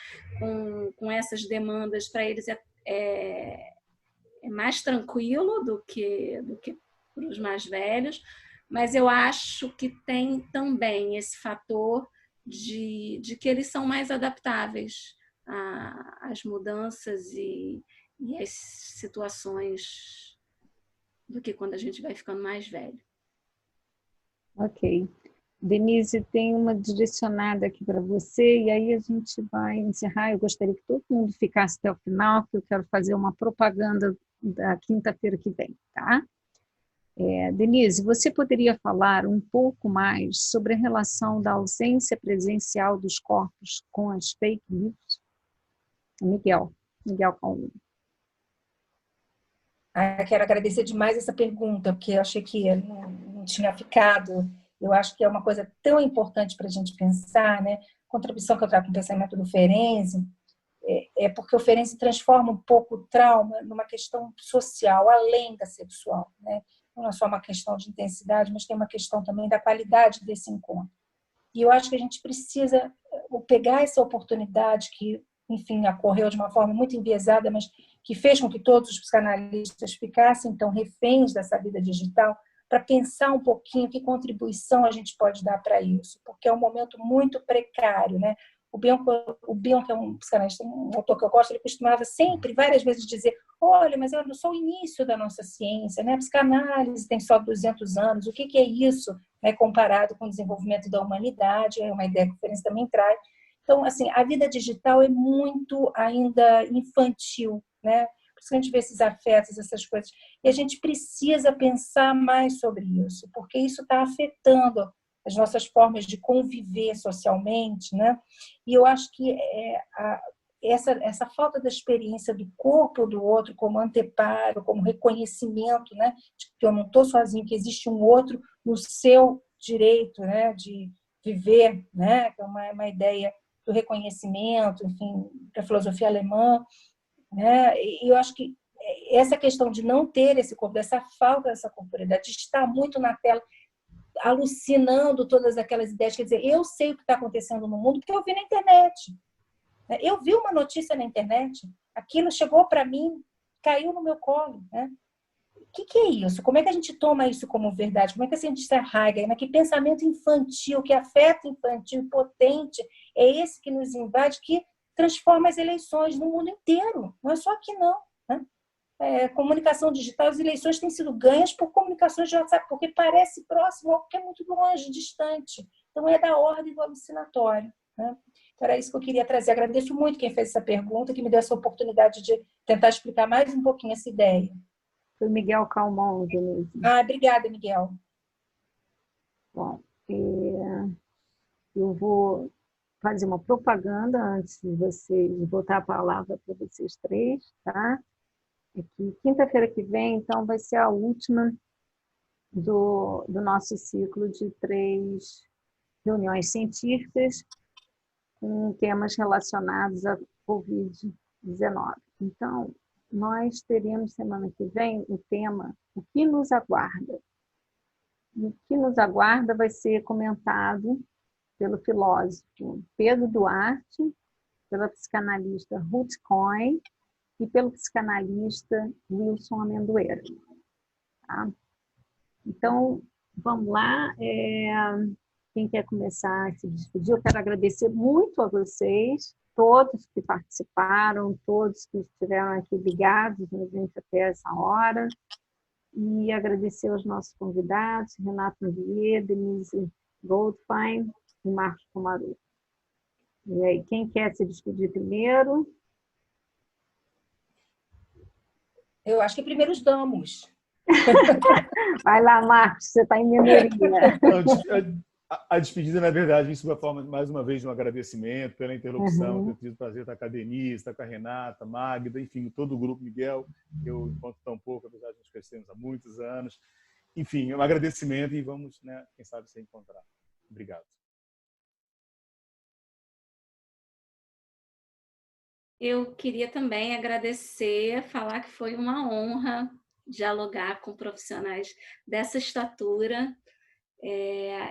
com essas demandas, para eles é mais tranquilo do que para os mais velhos, mas eu acho que tem também esse fator de que eles são mais adaptáveis às mudanças e às situações do que quando a gente vai ficando mais velho. Ok. Denise, tem uma direcionada aqui para você, e aí a gente vai encerrar. Eu gostaria que todo mundo ficasse até o final, porque eu quero fazer uma propaganda da quinta-feira que vem, tá? Denise, você poderia falar um pouco mais sobre a relação da ausência presencial dos corpos com as fake news? Miguel Calmon. Quero agradecer demais essa pergunta, porque eu achei que não tinha ficado. Eu acho que é uma coisa tão importante para a gente pensar, né? A contribuição que eu trago com o pensamento do Ferenczi porque o Ferenczi transforma um pouco o trauma numa questão social, além da sexual, né? Não é só uma questão de intensidade, mas tem uma questão também da qualidade desse encontro. E eu acho que a gente precisa pegar essa oportunidade que, enfim, ocorreu de uma forma muito enviesada, mas que fez com que todos os psicanalistas ficassem, então, reféns dessa vida digital, para pensar um pouquinho que contribuição a gente pode dar para isso, porque é um momento muito precário, né? O Bion, que é um psicanalista, um autor que eu gosto, ele costumava sempre, várias vezes, dizer: olha, mas eu sou o início da nossa ciência, né? A psicanálise tem só 200 anos, o que é isso, né, comparado com o desenvolvimento da humanidade? É uma ideia que o Ferenczi também traz. Então, assim, a vida digital é muito ainda infantil, né? Por isso que a gente vê esses afetos, essas coisas. E a gente precisa pensar mais sobre isso, porque isso está afetando as nossas formas de conviver socialmente, né? E eu acho que essa falta da experiência do corpo do outro como anteparo, como reconhecimento, né? De que eu não estou sozinho, que existe um outro no seu direito, né? De viver, né? Que é uma ideia do reconhecimento, enfim, da filosofia alemã, né? E eu acho que essa questão de não ter esse corpo, dessa falta dessa corporeidade, de estar muito na tela, alucinando todas aquelas ideias, quer dizer, eu sei o que está acontecendo no mundo porque eu vi na internet. Eu vi uma notícia na internet, aquilo chegou para mim, caiu no meu colo, né? O que é isso? Como é que a gente toma isso como verdade? Como é que a gente se arraiga? Que pensamento infantil, que afeto infantil potente é esse que nos invade, que transforma as eleições no mundo inteiro? Não é só aqui, não, né? Comunicação digital, as eleições têm sido ganhas por comunicações de WhatsApp, porque parece próximo, algo que é muito longe, distante. Então, é da ordem do alucinatório, né? Então, era isso que eu queria trazer. Agradeço muito quem fez essa pergunta, que me deu essa oportunidade de tentar explicar mais um pouquinho essa ideia. Foi Miguel Calmon, Denise. Obrigada, Miguel. Bom, eu vou fazer uma propaganda antes de vocês, botar a palavra para vocês três, tá? Quinta-feira que vem, então, vai ser a última do nosso ciclo de 3 reuniões científicas com temas relacionados à Covid-19. Então, nós teremos semana que vem o tema O que nos aguarda? O que nos aguarda vai ser comentado pelo filósofo Pedro Duarte, pela psicanalista Ruth Cohen e pelo psicanalista Wilson Amendoeira. Tá? Então, vamos lá. Quem quer começar a se despedir? Eu quero agradecer muito a vocês, todos que participaram, todos que estiveram aqui ligados na gente até essa hora. E agradecer aos nossos convidados, Renato Nogueira, Denise Goldfein e Marcos Comaru. E aí, quem quer se despedir primeiro? Eu acho que primeiro os damos. Vai lá, Marcos, você está em minoria. A despedida, na verdade, isso é uma forma, mais uma vez, de um agradecimento pela interlocução. Eu tive o prazer de estar com a Denise, estar com a Renata, a Magda, enfim, todo o grupo Miguel. Eu encontro tão pouco, apesar de nos conhecermos há muitos anos. Enfim, é um agradecimento e vamos, né, quem sabe, se encontrar. Obrigado. Eu queria também agradecer, falar que foi uma honra dialogar com profissionais dessa estatura.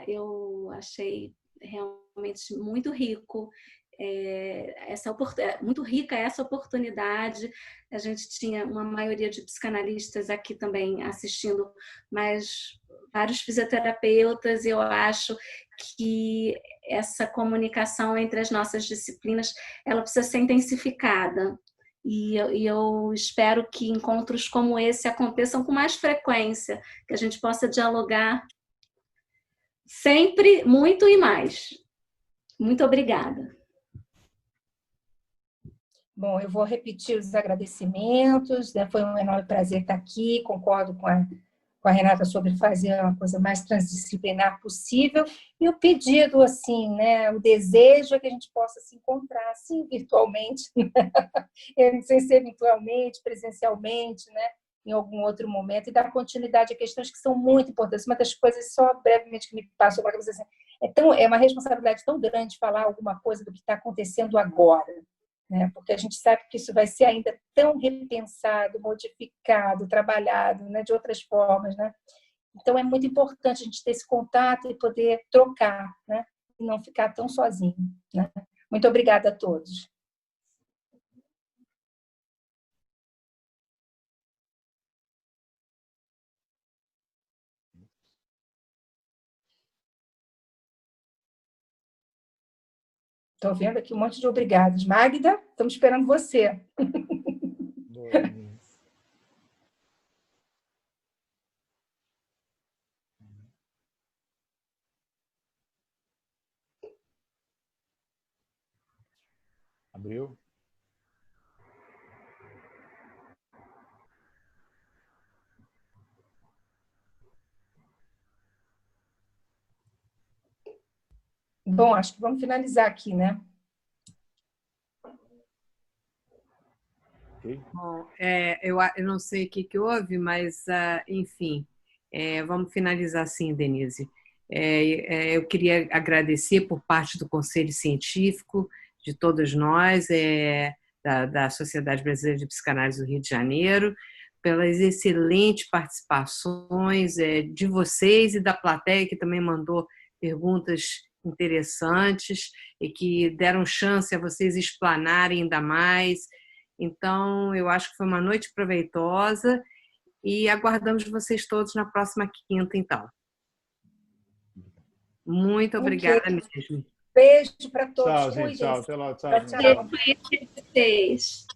Eu achei realmente muito rico, muito rica essa oportunidade. A gente tinha uma maioria de psicanalistas aqui também assistindo, mas vários fisioterapeutas. Eu acho que essa comunicação entre as nossas disciplinas ela precisa ser intensificada. E eu espero que encontros como esse aconteçam com mais frequência, que a gente possa dialogar sempre muito e mais. Muito obrigada. Bom, eu vou repetir os agradecimentos, né? Foi um enorme prazer estar aqui, concordo com a Renata sobre fazer uma coisa mais transdisciplinar possível, e o pedido, assim, né? O desejo é que a gente possa se encontrar, assim, virtualmente, sem ser virtualmente, presencialmente, né? Em algum outro momento, e dar continuidade a questões que são muito importantes. Uma das coisas, só brevemente, que me passou para a cabeça, assim, é uma responsabilidade tão grande falar alguma coisa do que está acontecendo agora, né? Porque a gente sabe que isso vai ser ainda tão repensado, modificado, trabalhado, né? De outras formas, né? Então, é muito importante a gente ter esse contato e poder trocar, né? E não ficar tão sozinho, né? Muito obrigada a todos. Estou vendo aqui um monte de obrigados. Magda, estamos esperando você. Abriu? Bom, acho que vamos finalizar aqui, né? Okay. Bom, eu não sei o que houve, mas, enfim, vamos finalizar assim, Denise. Eu queria agradecer por parte do Conselho Científico, de todos nós, da Sociedade Brasileira de Psicanálise do Rio de Janeiro, pelas excelentes participações de vocês e da plateia, que também mandou perguntas interessantes e que deram chance a vocês explanarem ainda mais. Então, eu acho que foi uma noite proveitosa e aguardamos vocês todos na próxima quinta, então. Muito obrigada mesmo. Beijo para todos. Tchau, gente. Tchau. Até logo. Tchau. Tchau. Beijo para vocês.